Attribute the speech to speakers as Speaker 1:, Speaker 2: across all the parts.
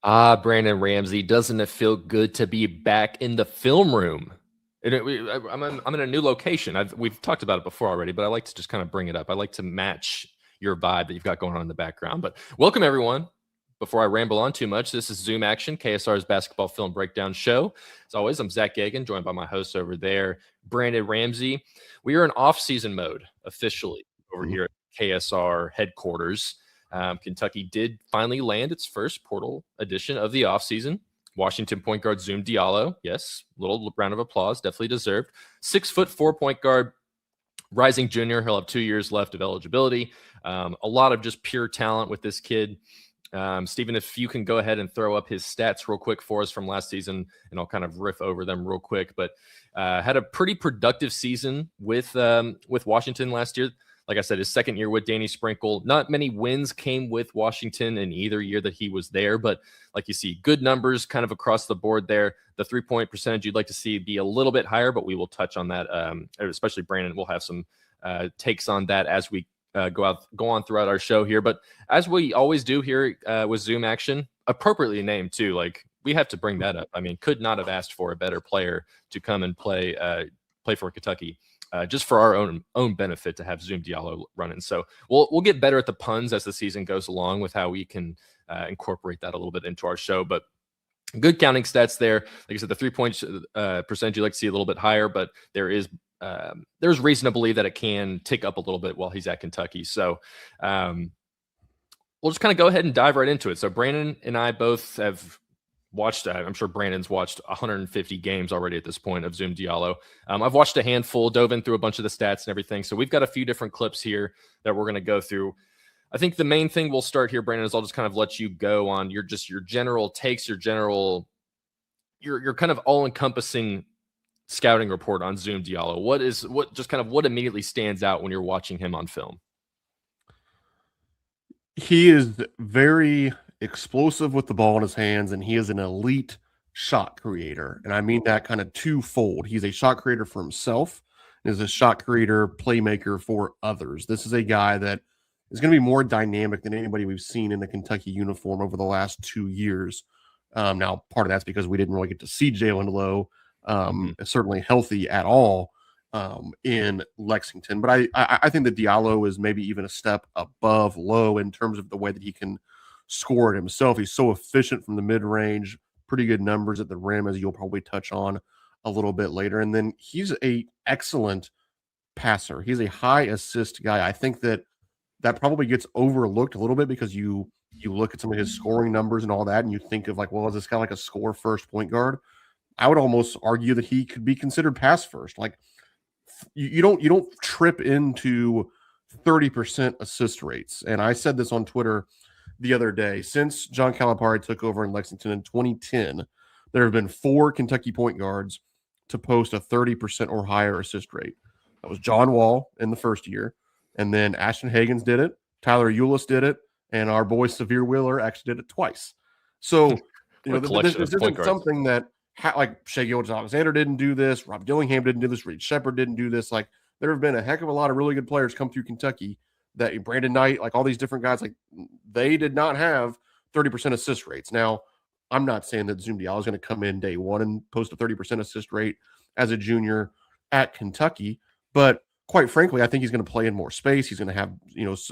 Speaker 1: Brandon Ramsey, doesn't it feel good to be back in the film room? I'm in a new location. We've talked about it before already, but I like to just kind of bring it up. I like to match your vibe that you've got going on in the background. But welcome, everyone. Before I ramble on too much, this is Zoom Action, KSR's basketball film breakdown show. As always, I'm Zach Gagan, joined by my host over there, Brandon Ramsey. We are in off-season mode officially over here at KSR headquarters. Kentucky did finally land its first portal edition of the offseason. Washington point guard Zoom Diallo. Yes, little round of applause, definitely deserved. 6'4" point guard, rising junior. He'll have 2 years left of eligibility. A lot of just pure talent with this kid. Stephen, if you can go ahead and throw up his stats real quick for us from last season, and I'll kind of riff over them real quick. But had a pretty productive season with Washington last year. Like I said, his second year with Danny Sprinkle. Not many wins came with Washington in either year that he was there, but like you see, good numbers kind of across the board there. The 3-point percentage you'd like to see be a little bit higher, but we will touch on that. Especially Brandon will have some takes on that as we go on throughout our show here. But as we always do here with Zoom Action, appropriately named too, like we have to bring that up. I mean, could not have asked for a better player to come and play for Kentucky. Just for our own benefit to have Zoom Diallo running. So we'll get better at the puns as the season goes along with how we can incorporate that a little bit into our show. But good counting stats there. Like I said, the 3-point percentage you'd like to see a little bit higher, but there's reason to believe that it can tick up a little bit while he's at Kentucky. So we'll just kind of go ahead and dive right into it. So Brandon and I both have watched, I'm sure Brandon's watched 150 games already at this point of Zoom Diallo. I've watched a handful, dove in through a bunch of the stats and everything. So we've got a few different clips here that we're going to go through. I think the main thing we'll start here, Brandon, is I'll just kind of let you go on your general takes, your kind of all-encompassing scouting report on Zoom Diallo. What immediately stands out when you're watching him on film?
Speaker 2: He is very explosive with the ball in his hands, and he is an elite shot creator. And I mean that kind of twofold. He's a shot creator for himself and is a shot creator, playmaker for others. This is a guy that is going to be more dynamic than anybody we've seen in the Kentucky uniform over the last 2 years. Now, part of that's because we didn't really get to see Jalen Lowe certainly healthy at all in Lexington. But I think that Diallo is maybe even a step above Lowe in terms of the way that he can score it himself. He's so efficient from the mid-range, pretty good numbers at the rim, as you'll probably touch on a little bit later. And then he's a excellent passer. He's a high assist guy. I think that probably gets overlooked a little bit because you look at some of his scoring numbers and all that, and you think of like, well, is this guy like a score first point guard? I would almost argue that he could be considered pass first. Like you don't trip into 30% assist rates. And I said this on Twitter the other day. Since John Calipari took over in Lexington in 2010, there have been 4 Kentucky point guards to post a 30% or higher assist rate. That was John Wall in the first year, and then Ashton Hagans did it, Tyler Eulis did it, and our boy Severe Wheeler actually did it twice. So this isn't something that like Shai Gilgeous-Alexander didn't do this, Rob Dillingham didn't do this, Reed Shepherd didn't do this. Like there have been a heck of a lot of really good players come through Kentucky. That Brandon Knight, like all these different guys, like they did not have 30% assist rates. Now, I'm not saying that Zoom Diallo is going to come in day one and post a 30% assist rate as a junior at Kentucky, but quite frankly, I think he's going to play in more space. He's going to have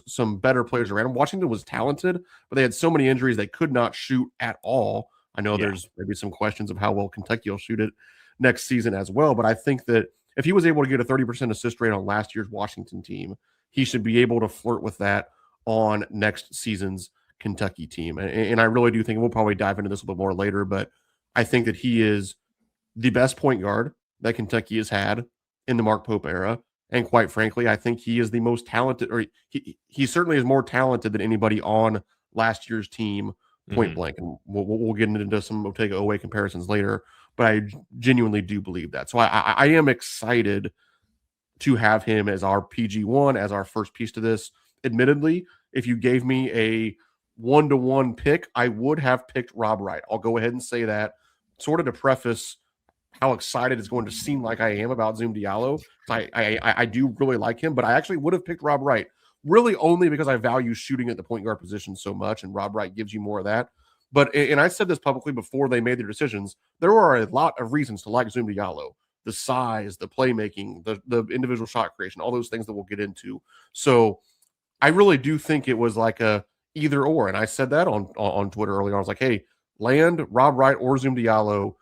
Speaker 2: some better players around him. Washington was talented, but they had so many injuries they could not shoot at all. I know there's maybe some questions of how well Kentucky will shoot it next season as well, but I think that if he was able to get a 30% assist rate on last year's Washington team, he should be able to flirt with that on next season's Kentucky team. And I really do think, we'll probably dive into this a little more later, but I think that he is the best point guard that Kentucky has had in the Mark Pope era. And quite frankly, I think he is the most talented, or he certainly is more talented than anybody on last year's team, point blank. And we'll get into some Otega Owe comparisons later, but I genuinely do believe that. So I am excited to have him as our PG1, as our first piece to this. Admittedly, if you gave me a 1-to-1 pick, I would have picked Rob Wright. I'll go ahead and say that, sort of to preface how excited it's going to seem like I am about Zoom Diallo. I do really like him, but I actually would have picked Rob Wright, really only because I value shooting at the point guard position so much, and Rob Wright gives you more of that. But, and I said this publicly before they made their decisions, there are a lot of reasons to like Zoom Diallo. The size, the playmaking, the individual shot creation, all those things that we'll get into. So I really do think it was like a either or. And I said that on Twitter earlier. I was like, hey, land Rob Wright or Zoom Diallo.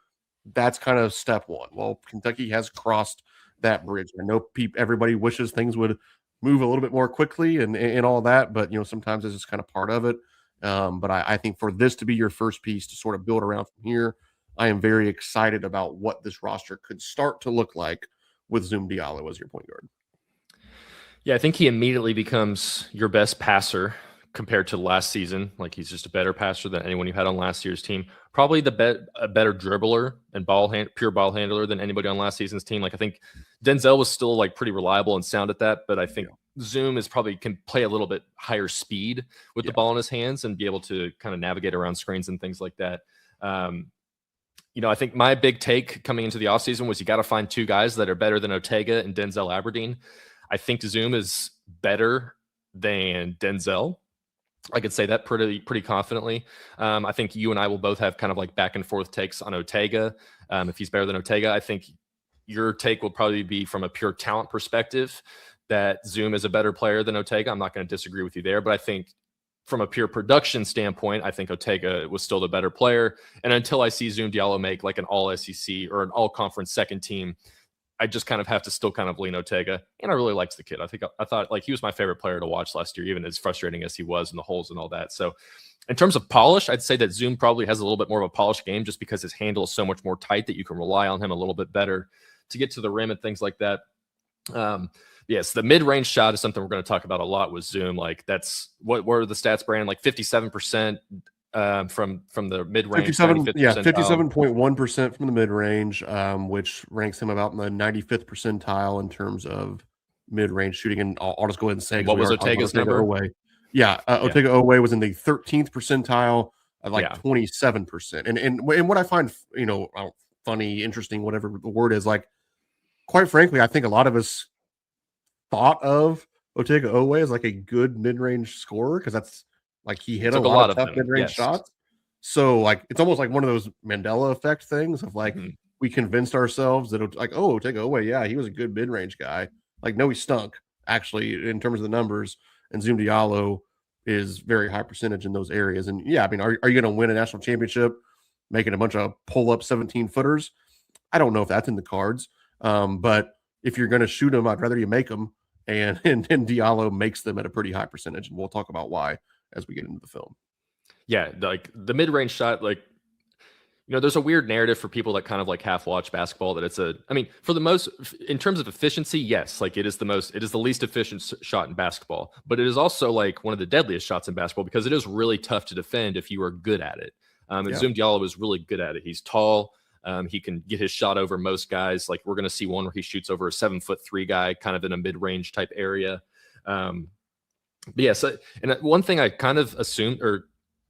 Speaker 2: That's kind of step one. Well, Kentucky has crossed that bridge. I know everybody wishes things would move a little bit more quickly and all that, but sometimes it's just kind of part of it. But I think for this to be your first piece to sort of build around from here, I am very excited about what this roster could start to look like with Zoom Diallo as your point guard.
Speaker 1: Yeah, I think he immediately becomes your best passer compared to last season. Like, he's just a better passer than anyone you had on last year's team. Probably a better dribbler and pure ball handler than anybody on last season's team. Like, I think Denzel was still like pretty reliable and sound at that, but I think Zoom can play a little bit higher speed with the ball in his hands and be able to kind of navigate around screens and things like that. I think my big take coming into the offseason was you got to find two guys that are better than Ortega and Denzel Aberdeen. I think Zoom is better than Denzel. I could say that pretty confidently. I think you and I will both have kind of like back and forth takes on Ortega. If he's better than Ortega, I think your take will probably be from a pure talent perspective that Zoom is a better player than Ortega. I'm not going to disagree with you there, but I think from a pure production standpoint, I think Ortega was still the better player. And until I see Zoom Diallo make like an all SEC or an all conference second team, I just kind of have to still kind of lean Ortega. And I really liked the kid. I thought like he was my favorite player to watch last year, even as frustrating as he was in the holes and all that. So in terms of polish, I'd say that Zoom probably has a little bit more of a polished game just because his handle is so much more tight that you can rely on him a little bit better to get to the rim and things like that. Yes, the mid-range shot is something we're going to talk about a lot with Zoom. Like, that's what were the stats, Brandon? Like 57% from the mid-range.
Speaker 2: 57.1% from the mid-range, which ranks him about in the 95th percentile in terms of mid-range shooting. And I'll just go ahead and say,
Speaker 1: what was Ortega's number?
Speaker 2: Ortega Oweh was in the 13th percentile at 27%. And what I find, funny, interesting, whatever the word is, like, quite frankly, I think a lot of us thought of Ortega Oweh as like a good mid-range scorer because that's like he hit a lot of tough mid-range shots. So like it's almost like one of those Mandela effect things of like we convinced ourselves that Ortega Oweh, he was a good mid-range guy. Like, no, he stunk actually in terms of the numbers. And Zoom Diallo is very high percentage in those areas. And are you going to win a national championship making a bunch of pull-up 17-footers? I don't know if that's in the cards. But if you're going to shoot them, I'd rather you make them. And Diallo makes them at a pretty high percentage. And we'll talk about why as we get into the film.
Speaker 1: Yeah, like the mid-range shot, like, there's a weird narrative for people that kind of like half watch basketball that for the most, in terms of efficiency, yes, like it is the least efficient shot in basketball, but it is also like one of the deadliest shots in basketball because it is really tough to defend if you are good at it. Zoom Diallo is really good at it. He's tall. He can get his shot over most guys. Like, we're going to see one where he shoots over a 7'3" guy, kind of in a mid-range type area. And one thing I kind of assumed, or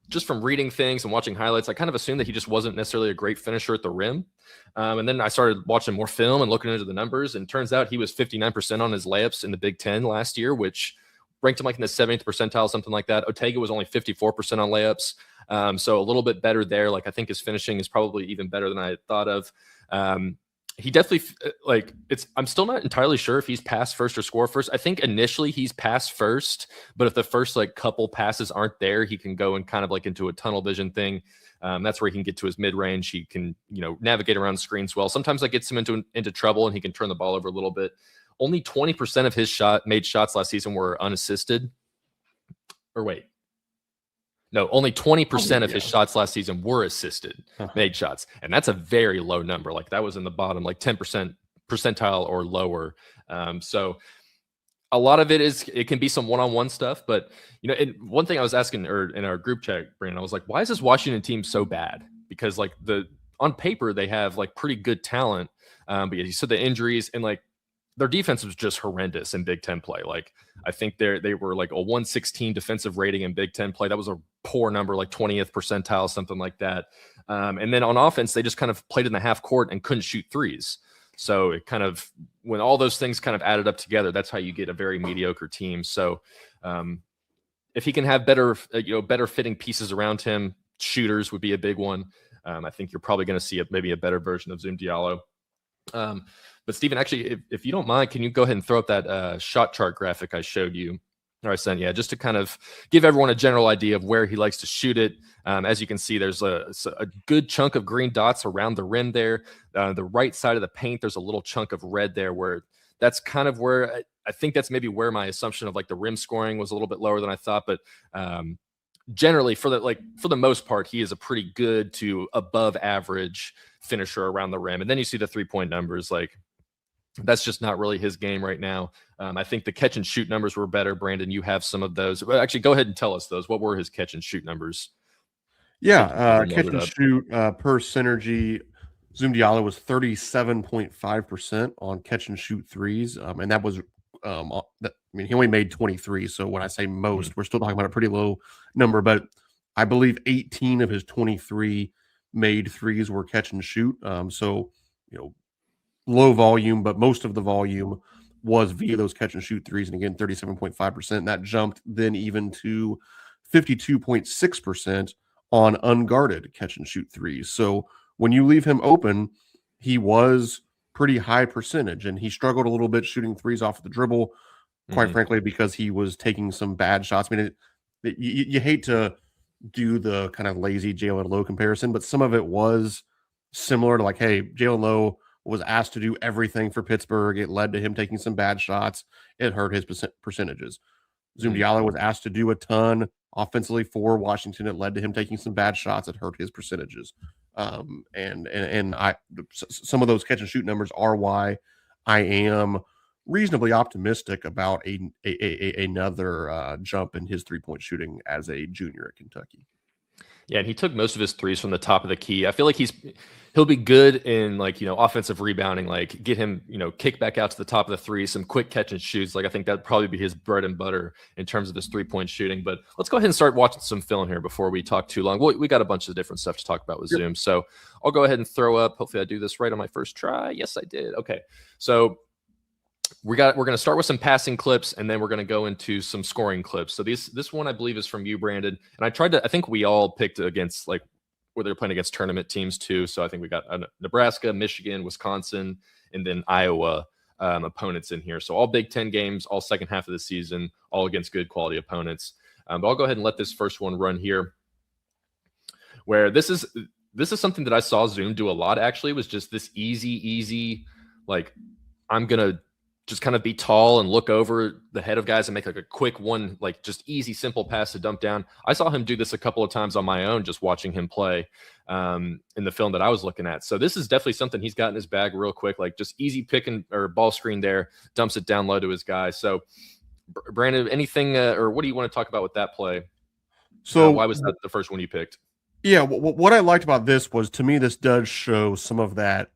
Speaker 1: just from reading things and watching highlights, I kind of assumed that he just wasn't necessarily a great finisher at the rim. And then I started watching more film and looking into the numbers, and turns out he was 59% on his layups in the Big Ten last year, which ranked him like in the 70th percentile, something like that. Ortega was only 54% on layups. So a little bit better there. Like, I think his finishing is probably even better than I had thought of. He definitely I'm still not entirely sure if he's pass first or score first. I think initially he's pass first, but if the first like couple passes aren't there, he can go and kind of like into a tunnel vision thing. That's where he can get to his mid range. He can, navigate around screens well. Sometimes that gets him into trouble and he can turn the ball over a little bit. Only 20% of his made shots last season were unassisted. Only 20% of his shots last season were assisted, made shots. And that's a very low number. Like, that was in the bottom, like 10% percentile or lower. So a lot of it can be some one-on-one stuff. But, and one thing I was asking in our group chat, Brandon, I was like, why is this Washington team so bad? Because like on paper, they have like pretty good talent. But you said the injuries and like, their defense was just horrendous in Big Ten play. Like, I think they were like a 116 defensive rating in Big Ten play. That was a poor number, like 20th percentile, something like that. And then on offense, they just kind of played in the half court and couldn't shoot threes. So it kind of, when all those things kind of added up together, that's how you get a very mediocre team. So if he can have better fitting pieces around him shooters would be a big one. I think you're probably going to see maybe a better version of Zoom Diallo. But Steven, actually, if you don't mind, can you go ahead and throw up that shot chart graphic I showed you, or I sent, yeah, just to kind of give everyone a general idea of where he likes to shoot it. As you can see, there's a good chunk of green dots around the rim there. The right side of the paint, there's a little chunk of red there where that's kind of where I think that's maybe where my assumption of like the rim scoring was a little bit lower than I thought. But generally, for the most part, he is a pretty good to above average finisher around the rim. And then you see the 3-point numbers, like that's just not really his game right now. I think the catch and shoot numbers were better. Brandon, you have some of those. Well, actually, go ahead and tell us those. What were his catch and shoot numbers?
Speaker 2: Yeah, catch and shoot per synergy. Zoom Diallo was 37.5% on catch and shoot threes, and that was he only made 23. So when I say most, we're still talking about a pretty low number. But I believe 18 of his 23 made threes were catch and shoot. So low volume, but most of the volume was via those catch and shoot threes. And again, 37.5%. And that jumped then even to 52.6% on unguarded catch and shoot threes. So when you leave him open, he was pretty high percentage, and he struggled a little bit shooting threes off the dribble, quite frankly, because he was taking some bad shots. I mean, you hate to do the kind of lazy Jalen Lowe comparison, but some of it was similar to like, hey, Jalen Lowe was asked to do everything for Pittsburgh. It led to him taking some bad shots. It hurt his percentages. Zoom Diallo was asked to do a ton offensively for Washington. It led to him taking some bad shots. It hurt his percentages. And some of those catch and shoot numbers are why I am reasonably optimistic about another jump in his 3-point shooting as a junior at Kentucky.
Speaker 1: Yeah, and he took most of his threes from the top of the key. I feel like he'll be good in offensive rebounding, like get him, kick back out to the top of the three, some quick catch and shoots. Like I think that'd probably be his bread and butter in terms of his 3-point shooting. But let's go ahead and start watching some film here before we talk too long. We got a bunch of different stuff to talk about with Zoom. So I'll go ahead and throw up. Hopefully I do this right on my first try. Yes, I did. Okay. So we're going to start with some passing clips, and then we're going to go into some scoring clips. So this one I believe is from you, Brandon. And I think we all picked against where they're playing against tournament teams too. So I think we got Nebraska, Michigan, Wisconsin, and then Iowa opponents in here. So all Big Ten games, all second half of the season, all against good quality opponents. But I'll go ahead and let this first one run here, where this is something that I saw Zoom do a lot. Actually, was just this easy, like I'm going to just kind of be tall and look over the head of guys and make like a quick one, like just easy, simple pass to dump down. I saw him do this a couple of times on my own, just watching him play in the film that I was looking at. So this is definitely something he's got in his bag real quick, like just easy pick or ball screen there, dumps it down low to his guy. So Brandon, anything or what do you want to talk about with that play? So why was that the first one you picked?
Speaker 2: Yeah, what I liked about this was, to me, this does show some of that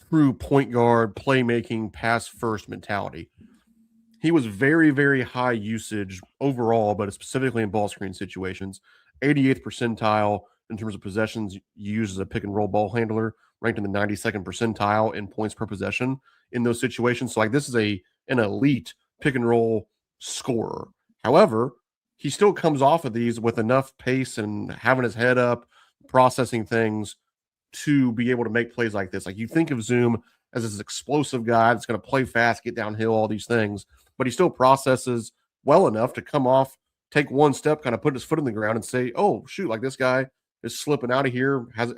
Speaker 2: true point guard, playmaking, pass first mentality. He was very, very high usage overall, but specifically in ball screen situations. 88th percentile in terms of possessions used as a pick and roll ball handler, ranked in the 92nd percentile in points per possession in those situations. So this is an elite pick and roll scorer. However, he still comes off of these with enough pace and having his head up, processing things to be able to make plays like this. Like, you think of Zoom as this explosive guy that's going to play fast, get downhill, all these things, but he still processes well enough to come off, take one step, kind of put his foot in the ground and say, oh, shoot, like this guy is slipping out of here, has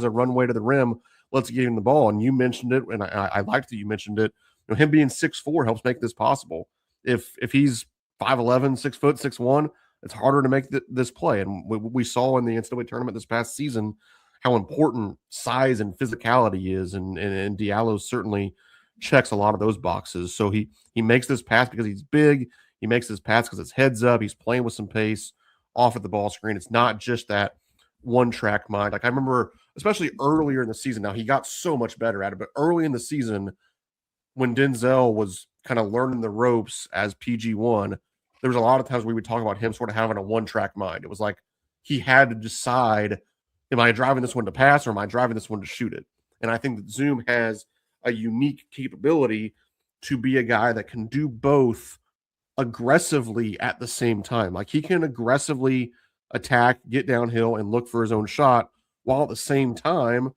Speaker 2: a runway to the rim. Let's get him the ball. And you mentioned it, and I liked that you mentioned it. Him being 6'4" helps make this possible. If he's 5'11", 6 foot, 6'1", it's harder to make this play. And we saw in the NCAA tournament this past season how important size and physicality is, and Diallo certainly checks a lot of those boxes. So he makes this pass because he's big. He makes this pass because his head's up. He's playing with some pace off at the ball screen. It's not just that one-track mind. Like, I remember, especially earlier in the season, now he got so much better at it, but early in the season when Denzel was kind of learning the ropes as PG1, there was a lot of times we would talk about him sort of having a one-track mind. It was like he had to decide, am I driving this one to pass or am I driving this one to shoot it? And I think that Zoom has a unique capability to be a guy that can do both aggressively at the same time. Like, he can aggressively attack, get downhill, and look for his own shot, while at the same time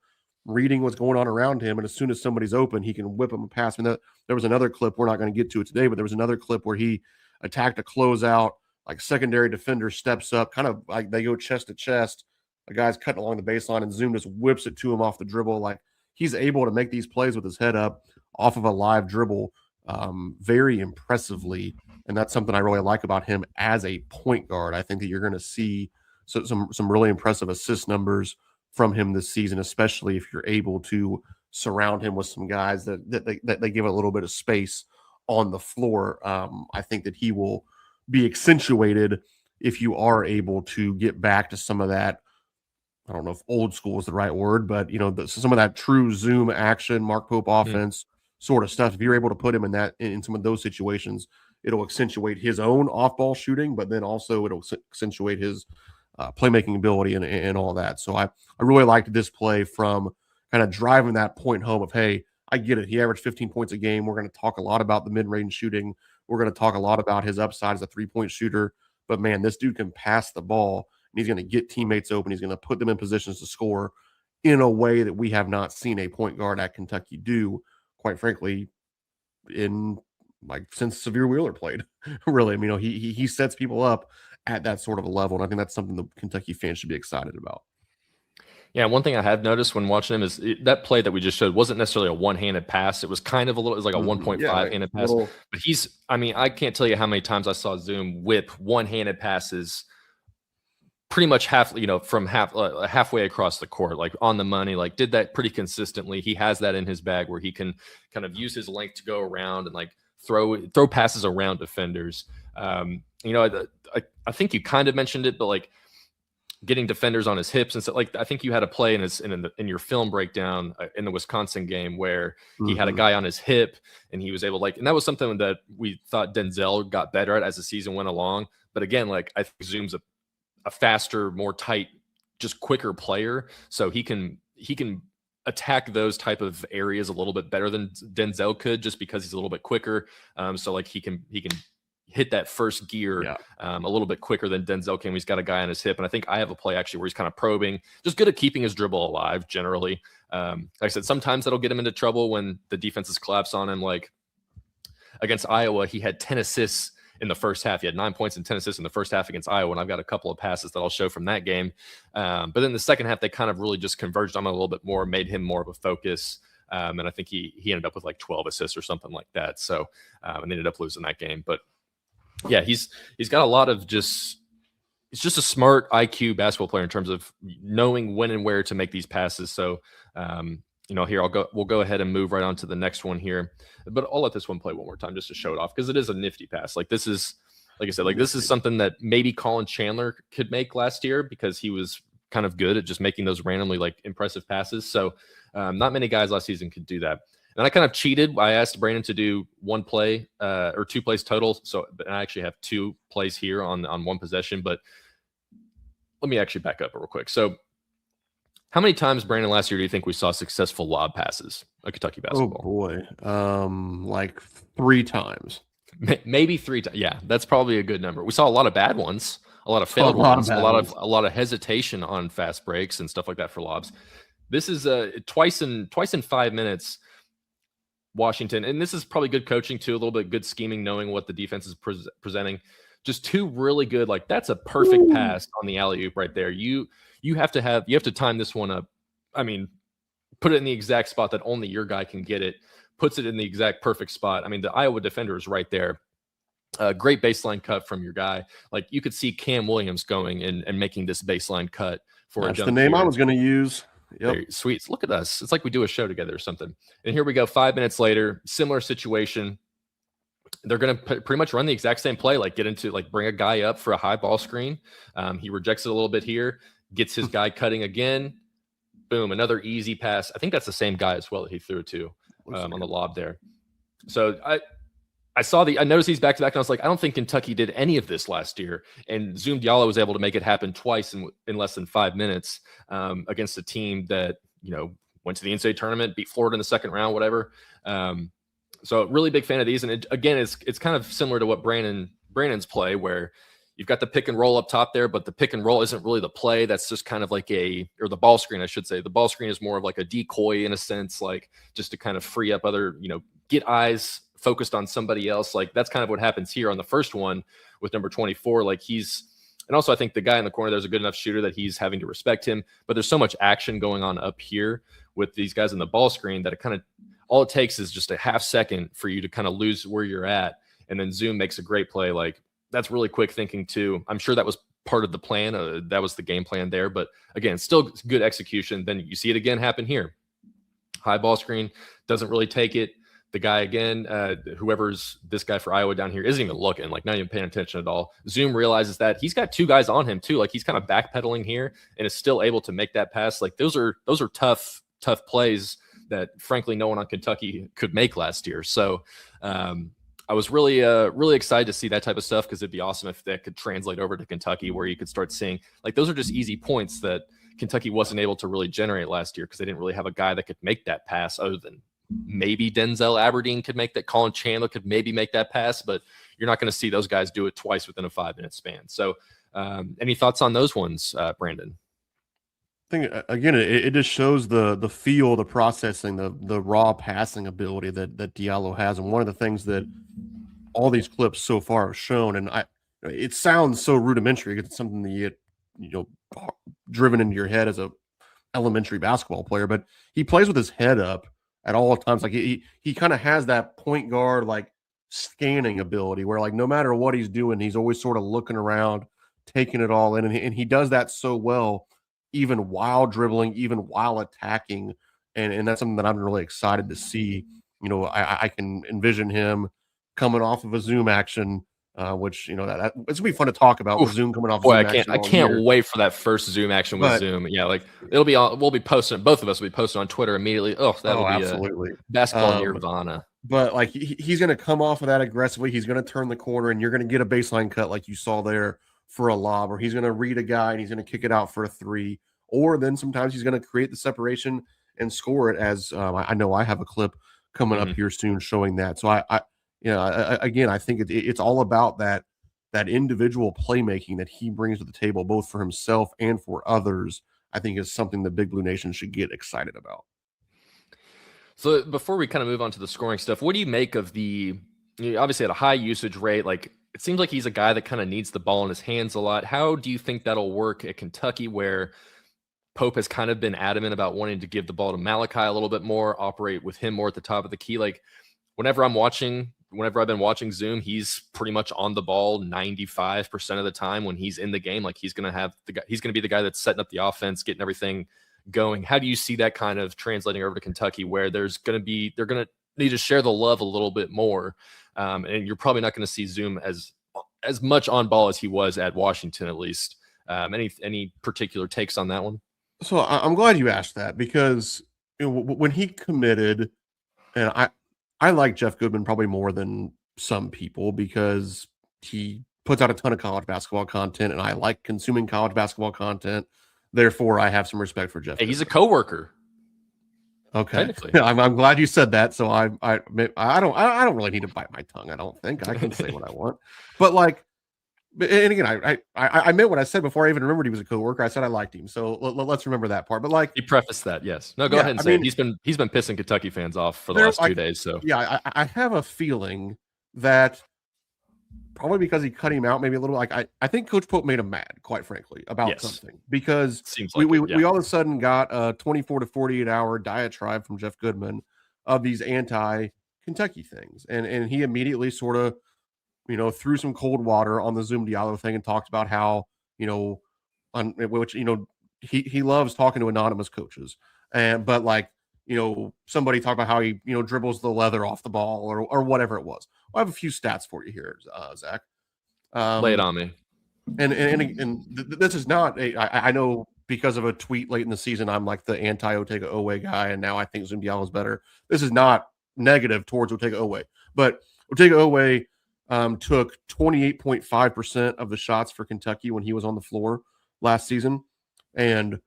Speaker 2: reading what's going on around him. And as soon as somebody's open, he can whip him a pass. And there was another clip, we're not going to get to it today, but there was another clip where he attacked a closeout, like secondary defender steps up, kind of like they go chest to chest. A guy's cutting along the baseline, and Zoom just whips it to him off the dribble. Like, he's able to make these plays with his head up off of a live dribble very impressively. And that's something I really like about him as a point guard. I think that you're going to see some really impressive assist numbers from him this season, especially if you're able to surround him with some guys that they give a little bit of space on the floor. I think that he will be accentuated if you are able to get back to some of that. I don't know if old school is the right word, but some of that true Zoom action, Mark Pope offense sort of stuff. If you're able to put him in some of those situations, it'll accentuate his own off-ball shooting, but then also it'll accentuate his playmaking ability and all that. So I really liked this play from kind of driving that point home of, hey, I get it. He averaged 15 points a game. We're going to talk a lot about the mid-range shooting. We're going to talk a lot about his upside as a three-point shooter. But, man, this dude can pass the ball, and he's going to get teammates open. He's going to put them in positions to score in a way that we have not seen a point guard at Kentucky do, quite frankly, since Severe Wheeler played. Really, I mean, he sets people up at that sort of a level, and I think that's something the Kentucky fans should be excited about.
Speaker 1: Yeah, one thing I have noticed when watching him is that play that we just showed wasn't necessarily a one-handed pass. It was kind of it was like a 1.5 handed pass. But I can't tell you how many times I saw Zoom whip one-handed passes pretty much halfway across the court, like on the money, like did that pretty consistently. He has that in his bag where he can kind of use his length to go around and like throw passes around defenders. I think you kind of mentioned it, but like getting defenders on his hips and stuff. Like, I think you had a play in your film breakdown in the Wisconsin game where he had a guy on his hip and he was able and that was something that we thought Denzel got better at as the season went along. But again, like, I think Zoom's a faster, more tight, just quicker player. So he can attack those type of areas a little bit better than Denzel could, just because he's a little bit quicker. So like he can hit that first gear a little bit quicker than Denzel can. He's got a guy on his hip. And I think I have a play actually where he's kind of probing, just good at keeping his dribble alive generally. Like I said, sometimes that'll get him into trouble when the defenses collapse on him. Like against Iowa, he had 10 assists in the first half. He had 9 points and 10 assists in the first half against Iowa. And I've got a couple of passes that I'll show from that game. But then the second half, they kind of really just converged on him a little bit more, made him more of a focus. And I think he ended up with like 12 assists or something like that. So, and ended up losing that game. But yeah, he's got a lot of he's just a smart IQ basketball player in terms of knowing when and where to make these passes. So, here we'll go ahead and move right on to the next one here, but I'll let this one play one more time just to show it off, because it is a nifty pass. Like, this is, like I said, like this is something that maybe Colin Chandler could make last year, because he was kind of good at just making those randomly like impressive passes. So not many guys last season could do that. And I kind of cheated. I asked Brandon to do one play or 2 plays total. So but I actually have 2 plays here on one possession, but let me actually back up real quick. So how many times, Brandon, last year do you think we saw successful lob passes at Kentucky basketball?
Speaker 2: Oh boy. Like 3 times.
Speaker 1: Maybe 3 times. Yeah, that's probably a good number. We saw a lot of bad ones, a lot of failed ones, a lot of hesitation on fast breaks and stuff like that for lobs. This is twice in 5 minutes. Washington, and this is probably good coaching too, a little bit good scheming, knowing what the defense is presenting. Just 2 really good, like that's a perfect pass on the alley-oop right there. You have to time this one up. I mean, put it in the exact spot that only your guy can get it. Puts it in the exact perfect spot. I mean, the Iowa defender is right there. Great baseline cut from your guy. Like, you could see Cam Williams going and making this baseline cut for a jump.
Speaker 2: That's the name I was going to use.
Speaker 1: Yep. Sweet. Look at us. It's like we do a show together or something. And here we go. 5 minutes later, similar situation. They're going to pretty much run the exact same play, like bring a guy up for a high ball screen. He rejects it a little bit here, gets his guy cutting again. Boom. Another easy pass. I think that's the same guy as well that he threw it to on the lob there. So I noticed he's back to back, and I was like, I don't think Kentucky did any of this last year. And Zoom Diallo was able to make it happen twice in less than 5 minutes against a team that, went to the NCAA tournament, beat Florida in the second round, whatever. So really big fan of these. And again, it's kind of similar to what Brandon's play, where you've got the pick and roll up top there, but the pick and roll isn't really the play. That's just kind of like or the ball screen, I should say. The ball screen is more of like a decoy in a sense, like just to kind of free up other, get eyes focused on somebody else. Like that's kind of what happens here on the first one with number 24. Like and also I think the guy in the corner, there's a good enough shooter that he's having to respect him, but there's so much action going on up here with these guys in the ball screen that all it takes is just a half second for you to kind of lose where you're at. And then Zoom makes a great play. Like that's really quick thinking too. I'm sure that was part of the plan. That was the game plan there. But again, still good execution. Then you see it again happen here. High ball screen, doesn't really take it. The guy again, whoever's this guy for Iowa down here isn't even looking, like not even paying attention at all. Zoom realizes that he's got two guys on him too. Like he's kind of backpedaling here and is still able to make that pass. Like those are tough plays that frankly no one on Kentucky could make last year. So I was really excited to see that type of stuff because it'd be awesome if that could translate over to Kentucky where you could start seeing like those are just easy points that Kentucky wasn't able to really generate last year because they didn't really have a guy that could make that pass other than maybe Denzel Aberdeen could make that. Colin Chandler could maybe make that pass, but you're not going to see those guys do it twice within a 5-minute span. So any thoughts on those ones, Brandon?
Speaker 2: I think again, it just shows the feel, the processing, the raw passing ability that Diallo has, and one of the things that all these clips so far have shown, and it sounds so rudimentary because it's something that you get, driven into your head as a elementary basketball player, but he plays with his head up at all times. Like he kind of has that point guard like scanning ability where like no matter what he's doing, he's always sort of looking around, taking it all in, and he does that so well, even while dribbling, even while attacking, and that's something that I'm really excited to see. I can envision him coming off of a Zoom action, which that it's gonna be fun to talk about. With Zoom coming off.
Speaker 1: Boy,
Speaker 2: Zoom
Speaker 1: I can't wait for that first Zoom action with Zoom. Yeah, like it'll be we'll be posting. Both of us will be posting on Twitter immediately. That'll be
Speaker 2: absolutely
Speaker 1: basketball nirvana.
Speaker 2: But like he's gonna come off of that aggressively. He's gonna turn the corner, and you're gonna get a baseline cut like you saw there for a lob, or he's gonna read a guy and he's gonna kick it out for a three, or then sometimes he's gonna create the separation and score it. As I know I have a clip coming up here soon showing that. So again, I think it's all about that individual playmaking that he brings to the table, both for himself and for others. I think is something the Big Blue Nation should get excited about.
Speaker 1: So before we kind of move on to the scoring stuff, what do you make of obviously at a high usage rate, like it seems like he's a guy that kind of needs the ball in his hands a lot. How do you think that'll work at Kentucky where Pope has kind of been adamant about wanting to give the ball to Malachi a little bit more, operate with him more at the top of the key? Like whenever I've been watching Zoom, he's pretty much on the ball 95% of the time when he's in the game. Like he's going to be the guy that's setting up the offense, getting everything going. How do you see that kind of translating over to Kentucky where they're going to need to share the love a little bit more? And you're probably not going to see Zoom as much on ball as he was at Washington, at least. Any particular takes on that one?
Speaker 2: So I'm glad you asked that because when he committed, and I like Jeff Goodman probably more than some people because he puts out a ton of college basketball content, and I like consuming college basketball content. Therefore, I have some respect for Jeff.
Speaker 1: Hey, he's a coworker.
Speaker 2: Okay, I'm glad you said that. So I don't really need to bite my tongue. I don't think I can say what I want, but like. And again, I meant what I said before I even remembered he was a coworker. I said I liked him, so let's remember that part. But like,
Speaker 1: he prefaced that, yes. No, go ahead and say it. He's been pissing Kentucky fans off for the last 2 days. So
Speaker 2: yeah, I have a feeling that probably because he cut him out, maybe a little. Like I think Coach Pope made him mad, quite frankly, about something because we all of a sudden got a 24 to 48 hour diatribe from Jeff Goodman of these anti-Kentucky things, and he immediately sort of threw some cold water on the Zoom Diallo thing and talked about how, he loves talking to anonymous coaches. But like, somebody talked about how he, dribbles the leather off the ball or whatever it was. I have a few stats for you here, Zach.
Speaker 1: Lay it on me.
Speaker 2: And this is not I know because of a tweet late in the season, I'm like the anti-Otega Oweh guy. And now I think Zoom Diallo is better. This is not negative towards Otega Oweh, but Otega Oweh took 28.5% of the shots for Kentucky when he was on the floor last season. And,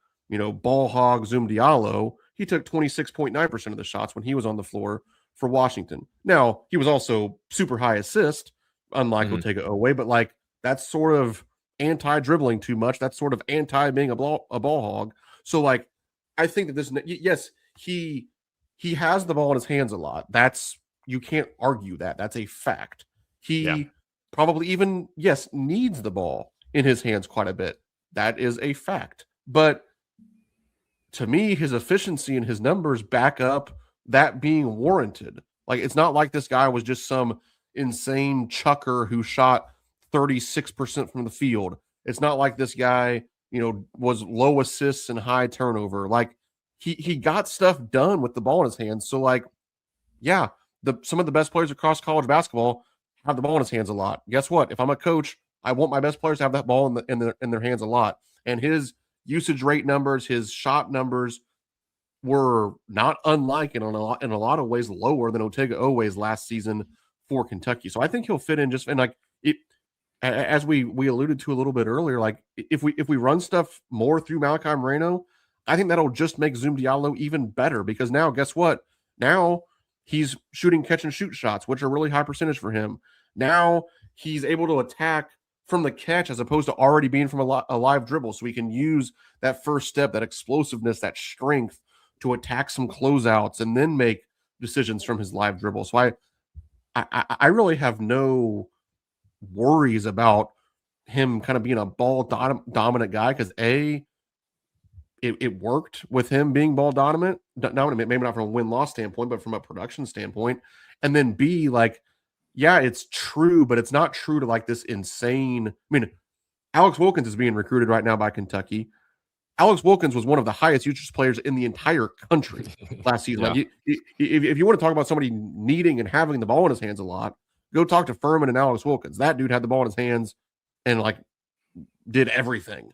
Speaker 2: ball hog Zoom Diallo, he took 26.9% of the shots when he was on the floor for Washington. Now, he was also super high assist, unlike Otega Oweh, but like that's sort of anti-dribbling too much. That's sort of anti being a ball hog. So like, I think that this, yes, he has the ball in his hands a lot. That's, you can't argue that. That's a fact. He probably even, yes, needs the ball in his hands quite a bit. That is a fact. But to me, his efficiency and his numbers back up that being warranted. Like, it's not like this guy was just some insane chucker who shot 36% from the field. It's not like this guy, was low assists and high turnover. Like, he got stuff done with the ball in his hands. So like, yeah, some of the best players across college basketball have the ball in his hands a lot. Guess what? If I'm a coach, I want my best players to have that ball in their hands a lot. And his usage rate numbers, his shot numbers were not unlike and in a lot of ways lower than Otega Oweh's last season for Kentucky. So I think he'll fit in just, and like it, as we alluded to a little bit earlier, like if we run stuff more through Malachi Moreno, I think that'll just make Zoom Diallo even better, because now guess what? Now he's shooting catch and shoot shots, which are really high percentage for him. Now he's able to attack from the catch as opposed to already being from a live dribble. So he can use that first step, that explosiveness, that strength to attack some closeouts and then make decisions from his live dribble. So I really have no worries about him kind of being a ball dominant guy, because it worked with him being ball dominant, maybe not from a win-loss standpoint, but from a production standpoint. And then B, like, yeah, it's true, but it's not true to like this insane. I mean, Alex Wilkins is being recruited right now by Kentucky. Alex Wilkins was one of the highest usage players in the entire country last season. Like, if you want to talk about somebody needing and having the ball in his hands a lot, go talk to Furman and Alex Wilkins. That dude had the ball in his hands and like did everything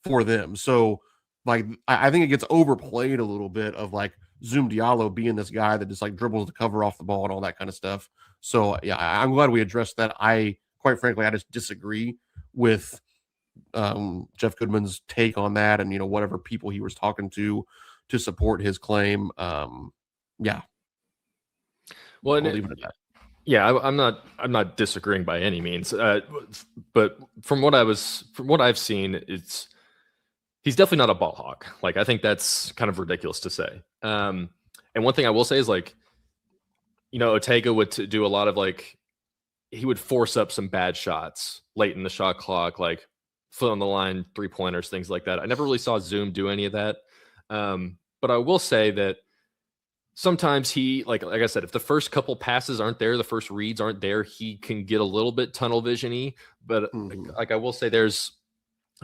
Speaker 2: for them. So like, I think it gets overplayed a little bit of like Zoom Diallo being this guy that just like dribbles the cover off the ball and all that kind of stuff. So yeah, I'm glad we addressed that. Quite frankly, I just disagree with Jeff Goodman's take on that, and whatever people he was talking to support his claim. Yeah.
Speaker 1: Well,
Speaker 2: I'll leave it at that.
Speaker 1: Yeah, I'm not disagreeing by any means. But from what I've seen, he's definitely not a ball hawk. Like, I think that's kind of ridiculous to say. And one thing I will say is, like, Otega would do a lot of, like, he would force up some bad shots late in the shot clock, like foot on the line, 3-pointers, things like that. I never really saw Zoom do any of that. But I will say that sometimes he, like I said, if the first couple passes aren't there, the first reads aren't there, he can get a little bit tunnel vision-y. But like I will say, there's,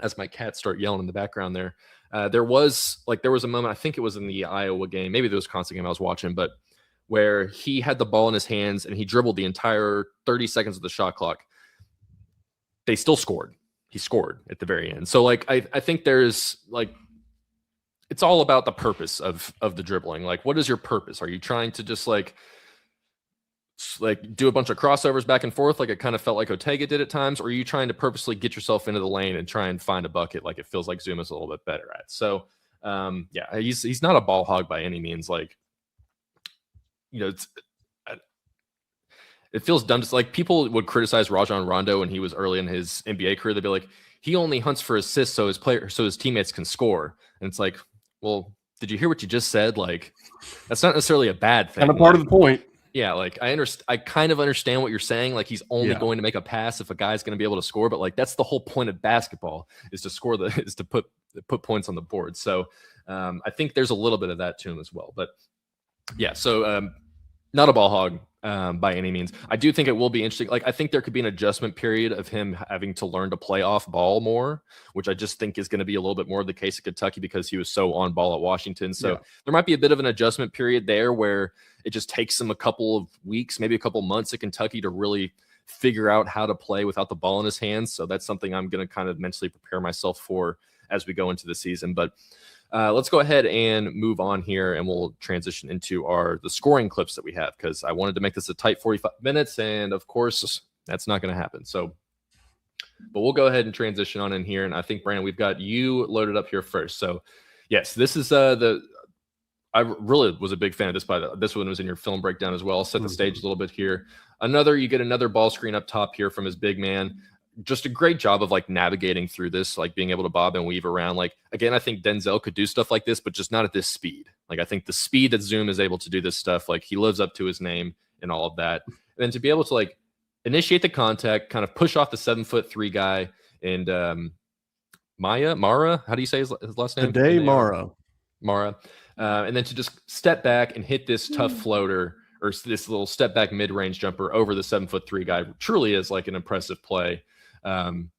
Speaker 1: as my cats start yelling in the background there, there was a moment, I think it was in the Iowa game, maybe the Wisconsin game I was watching, but where he had the ball in his hands and he dribbled the entire 30 seconds of the shot clock. They still scored. He scored at the very end. So like, I think there's like, it's all about the purpose of the dribbling. Like, what is your purpose? Are you trying to just like do a bunch of crossovers back and forth, like it kind of felt like Otega did at times? Or are you trying to purposely get yourself into the lane and try and find a bucket, like it feels like Zoom is a little bit better at? So yeah, he's not a ball hog by any means. Like, it feels dumb. Just like, people would criticize Rajon Rondo when he was early in his NBA career. They'd be like, he only hunts for assists so his teammates can score. And it's like, well, did you hear what you just said? Like, that's not necessarily a bad thing.
Speaker 2: Kind of part of the point.
Speaker 1: Yeah, like I kind of understand what you're saying. Like, he's only going to make a pass if a guy's going to be able to score. But like, that's the whole point of basketball, is to score is to put points on the board. So I think there's a little bit of that to him as well. But yeah, so not a ball hog by any means. I do think it will be interesting. Like, I think there could be an adjustment period of him having to learn to play off ball more, which I just think is going to be a little bit more of the case at Kentucky because he was so on ball at Washington. So there might be a bit of an adjustment period there where it just takes him a couple of weeks, maybe a couple months at Kentucky to really figure out how to play without the ball in his hands. So that's something I'm going to kind of mentally prepare myself for as we go into the season. But let's go ahead and move on here, and we'll transition into the scoring clips that we have, because I wanted to make this a tight 45 minutes, and of course that's not going to happen. So, but we'll go ahead and transition on in here, and I think, Brandon, we've got you loaded up here first. So yes, this is I really was a big fan of this. This one was in your film breakdown as well. I'll set the stage a little bit here. You get another ball screen up top here from his big man. just a great job of like navigating through this, like being able to bob and weave around. Like, again, I think Denzel could do stuff like this, but just not at this speed. Like, I think the speed that Zoom is able to do this stuff, like he lives up to his name and all of that. And then to be able to like initiate the contact, kind of push off the 7'3" guy, and Mara, how do you say his last name?
Speaker 2: Today, Mara.
Speaker 1: And then to just step back and hit this tough floater or this little step back mid range jumper over the 7'3" guy truly is like an impressive play. So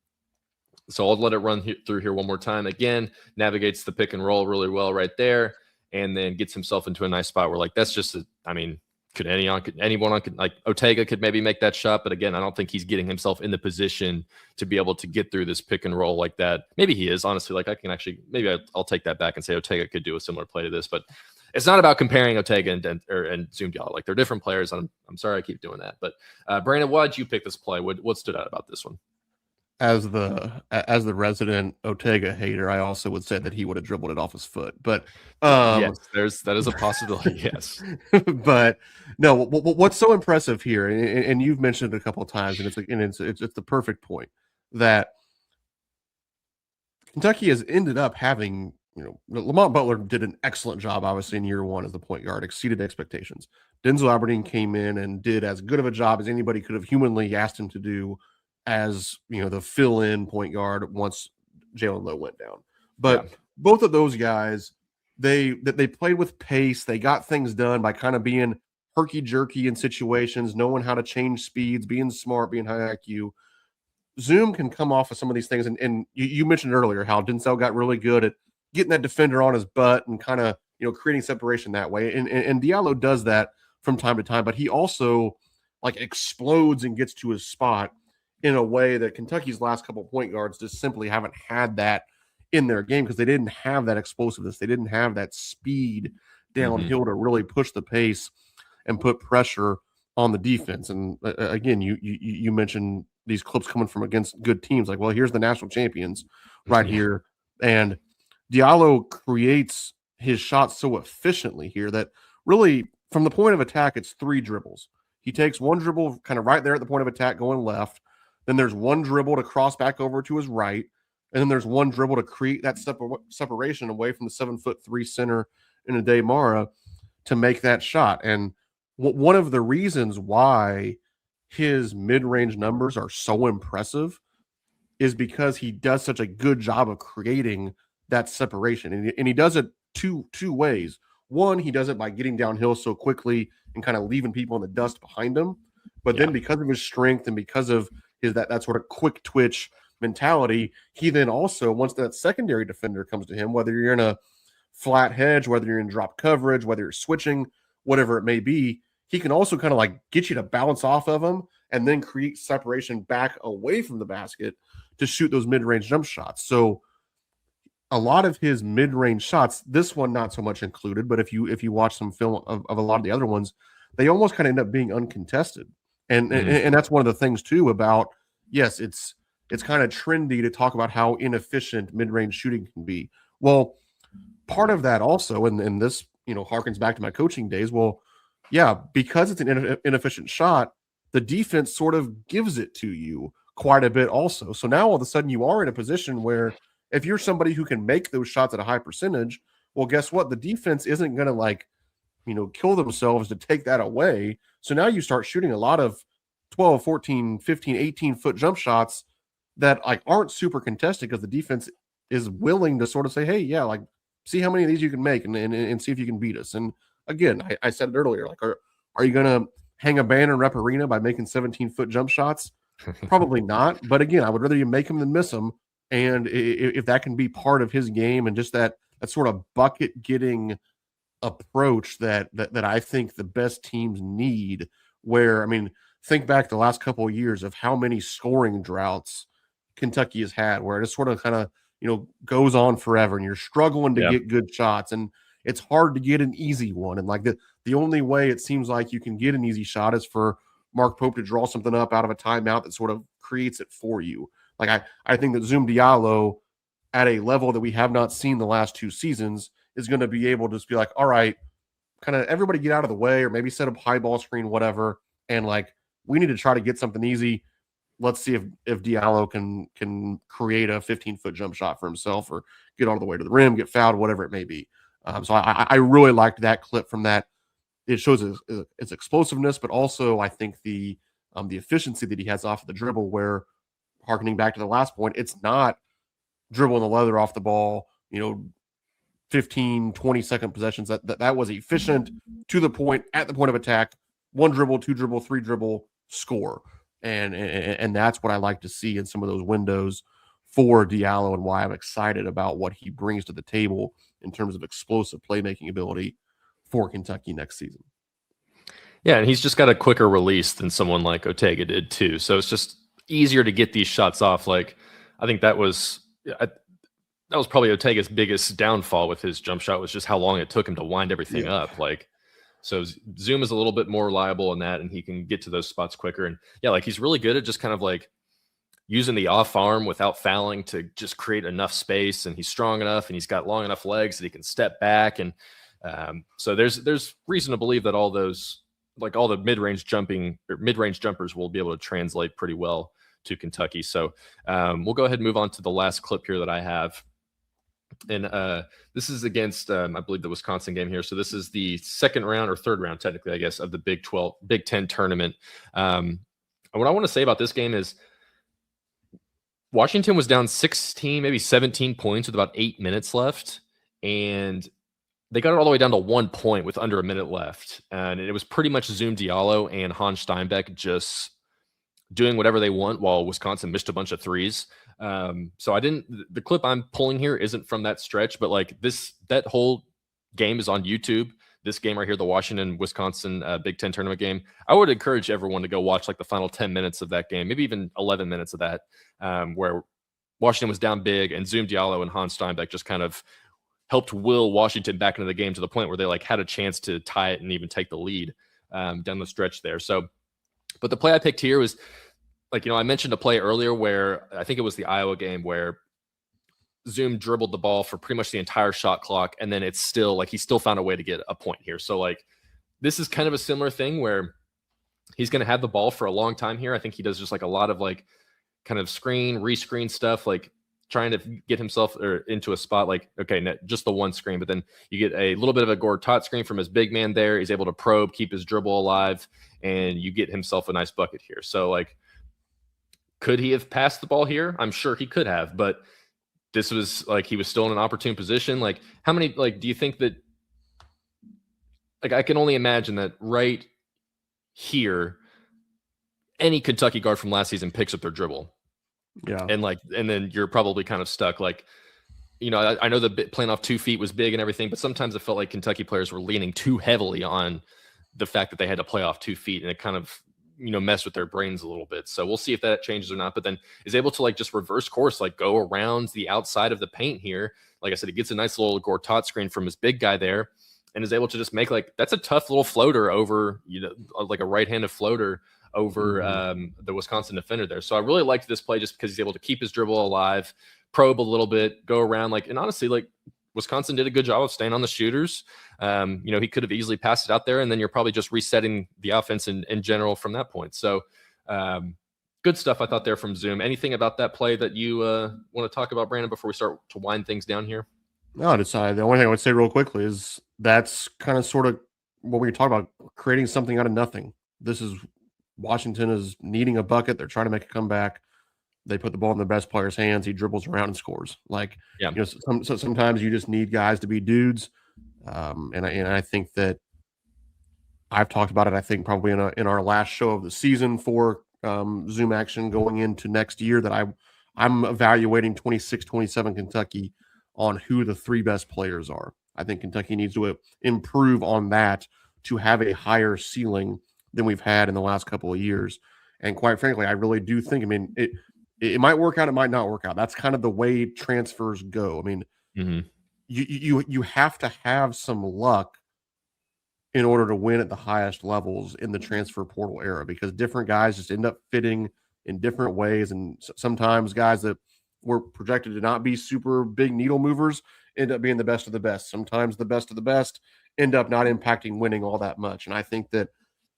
Speaker 1: I'll let it run through here one more time. Again, navigates the pick and roll really well right there, and then gets himself into a nice spot where like that's just could anyone like Ortega could maybe make that shot, but again, I don't think he's getting himself in the position to be able to get through this pick and roll like that. Maybe he is, honestly. Like I can actually, maybe I'll take that back and say Ortega could do a similar play to this, but it's not about comparing Ortega and Zoom Diallo. Like they're different players. I'm sorry I keep doing that, but Brandon, why did you pick this play? What stood out about this one?
Speaker 2: As the resident Ortega hater, I also would say that he would have dribbled it off his foot. But
Speaker 1: yes, that is a possibility. Yes,
Speaker 2: but no. What's so impressive here, and you've mentioned it a couple of times, and it's the perfect point that Kentucky has ended up having. Lamont Butler did an excellent job, obviously, in year one as the point guard, exceeded expectations. Denzel Aberdeen came in and did as good of a job as anybody could have humanly asked him to do as, the fill-in point guard once Jalen Lowe went down. But both of those guys, they played with pace. They got things done by kind of being herky-jerky in situations, knowing how to change speeds, being smart, being high IQ. Zoom can come off of some of these things. And you mentioned earlier how Denzel got really good at getting that defender on his butt and kind of, creating separation that way. And Diallo does that from time to time, but he also like explodes and gets to his spot in a way that Kentucky's last couple of point guards just simply haven't had that in their game because they didn't have that explosiveness. They didn't have that speed downhill to really push the pace and put pressure on the defense. And again, you mentioned these clips coming from against good teams. Like, well, here's the national champions right here. And Diallo creates his shots so efficiently here that really from the point of attack, it's 3 dribbles. He takes one dribble kind of right there at the point of attack going left. Then there's one dribble to cross back over to his right. And then there's one dribble to create that separation away from the 7'3" center in Ade Mara to make that shot. And one of the reasons why his mid-range numbers are so impressive is because he does such a good job of creating that separation. And he does it two ways. One, he does it by getting downhill so quickly and kind of leaving people in the dust behind him. But then because of his strength and because of that sort of quick twitch mentality, he then also, once that secondary defender comes to him, whether you're in a flat hedge, whether you're in drop coverage, whether you're switching, whatever it may be, he can also kind of like get you to bounce off of him and then create separation back away from the basket to shoot those mid-range jump shots. So a lot of his mid-range shots, this one not so much included, but if you watch some film of a lot of the other ones, they almost kind of end up being uncontested. And that's one of the things too about, yes, it's kind of trendy to talk about how inefficient mid-range shooting can be. Well, part of that also, and this, harkens back to my coaching days. Well, yeah, because it's an inefficient shot, the defense sort of gives it to you quite a bit also. So now all of a sudden you are in a position where if you're somebody who can make those shots at a high percentage, well, guess what? The defense isn't going to kill themselves to take that away. So now you start shooting a lot of 12, 14, 15, 18-foot jump shots that aren't super contested because the defense is willing to sort of say, hey, yeah, see how many of these you can make and see if you can beat us. And again, I said it earlier, are you going to hang a banner in Rep Arena by making 17-foot jump shots? Probably not. But again, I would rather you make them than miss them. And if that can be part of his game and just that sort of bucket getting approach that I think the best teams need, where, think back the last couple of years of how many scoring droughts Kentucky has had, where it just sort of kind of, goes on forever and you're struggling to get good shots and it's hard to get an easy one. And the only way it seems like you can get an easy shot is for Mark Pope to draw something up out of a timeout that sort of creates it for you. I think that Zoom Diallo at a level that we have not seen the last 2 seasons is going to be able to just be like, all right, kind of everybody get out of the way or maybe set up high ball screen, whatever. And we need to try to get something easy. let's see if Diallo can create a 15-foot jump shot for himself or get all the way to the rim, get fouled, whatever it may be. So I really liked that clip from that. It shows its explosiveness, but also I think the efficiency that he has off of the dribble, where, harkening back to the last point, it's not dribbling the leather off the ball, 15, 20-second possessions. That was efficient, to the point, at the point of attack, one dribble, two dribble, three dribble, score. And that's what I like to see in some of those windows for Diallo, and why I'm excited about what he brings to the table in terms of explosive playmaking ability for Kentucky next season.
Speaker 1: Yeah, and he's just got a quicker release than someone like Ortega did too. So it's just easier to get these shots off. Like, I think that was probably Ortega's biggest downfall with his jump shot, was just how long it took him to wind everything up. Like, so Zoom is a little bit more reliable in that, and he can get to those spots quicker. And yeah, like, he's really good at just kind of like using the off arm without fouling to just create enough space. And he's strong enough, and he's got long enough legs that he can step back. And so there's reason to believe that all those, like, all the mid-range jumpers will be able to translate pretty well to Kentucky. So we'll go ahead and move on to the last clip here that I have. And this is against, I believe, the Wisconsin game here. So this is the second round, or third round, technically, I guess, of the Big Ten tournament. And what I want to say about this game is Washington was down 16, maybe 17 points with about 8 minutes left. And they got it all the way down to 1 point with under a minute left. And it was pretty much Zoom Diallo and Hans Steinbeck just doing whatever they want while Wisconsin missed a bunch of threes. So the clip I'm pulling here isn't from that stretch, but like that whole game is on YouTube. This game right here, the Washington-Wisconsin Big Ten tournament game. I would encourage everyone to go watch like the final 10 minutes of that game, maybe even 11 minutes of that, where Washington was down big, and Zoom Diallo and Hans Steinbeck just kind of helped will Washington back into the game to the point where they like had a chance to tie it and even take the lead down the stretch there. So, but the play I picked here was, like, I mentioned a play earlier where I think it was the Iowa game where Zoom dribbled the ball for pretty much the entire shot clock, and then it's still like he still found a way to get a point here. So like, this is kind of a similar thing where he's going to have the ball for a long time here. I think he does just like a lot of like kind of rescreen stuff, like trying to get himself into a spot like, okay, just the one screen, but then you get a little bit of a Gortat screen from his big man there. He's able to probe, keep his dribble alive, and you get himself a nice bucket here. So like, could he have passed the ball here? I'm sure he could have, but this was like, he was still in an opportune position. Like, how many, like, do you think that, like, I can only imagine that right here, any Kentucky guard from last season picks up their dribble.
Speaker 2: Yeah.
Speaker 1: And then you're probably kind of stuck. Like, I know the playing off 2 feet was big and everything, but sometimes it felt like Kentucky players were leaning too heavily on the fact that they had to play off 2 feet, and it kind of, mess with their brains a little bit. So we'll see if that changes or not, but then is able to like just reverse course, like go around the outside of the paint here. Like I said, he gets a nice little Gortat screen from his big guy there, and is able to just make like, that's a tough little floater over, like a right-handed floater over the Wisconsin defender there. So I really liked this play just because he's able to keep his dribble alive, probe a little bit, go around, like, and honestly, like, Wisconsin did a good job of staying on the shooters. He could have easily passed it out there, and then you're probably just resetting the offense in general from that point. So good stuff, I thought, there from Zoom. Anything about that play that you want to talk about, Brandon, before we start to wind things down here?
Speaker 2: No, the only thing I would say real quickly is that's kind of sort of what we talk about, creating something out of nothing. This is Washington is needing a bucket. They're trying to make a comeback. They put the ball in the best player's hands. He dribbles around and scores. Like, sometimes you just need guys to be dudes. And I think that I've talked about it, I think probably in our last show of the season for Zoom action going into next year, that I'm evaluating 26-27 Kentucky on who the 3 best players are. I think Kentucky needs to improve on that to have a higher ceiling than we've had in the last couple of years. And quite frankly, I really do think, it might work out, it might not work out. That's kind of the way transfers go. You have to have some luck in order to win at the highest levels in the transfer portal era, because different guys just end up fitting in different ways. And sometimes guys that were projected to not be super big needle movers end up being the best of the best. Sometimes the best of the best end up not impacting winning all that much. And I think that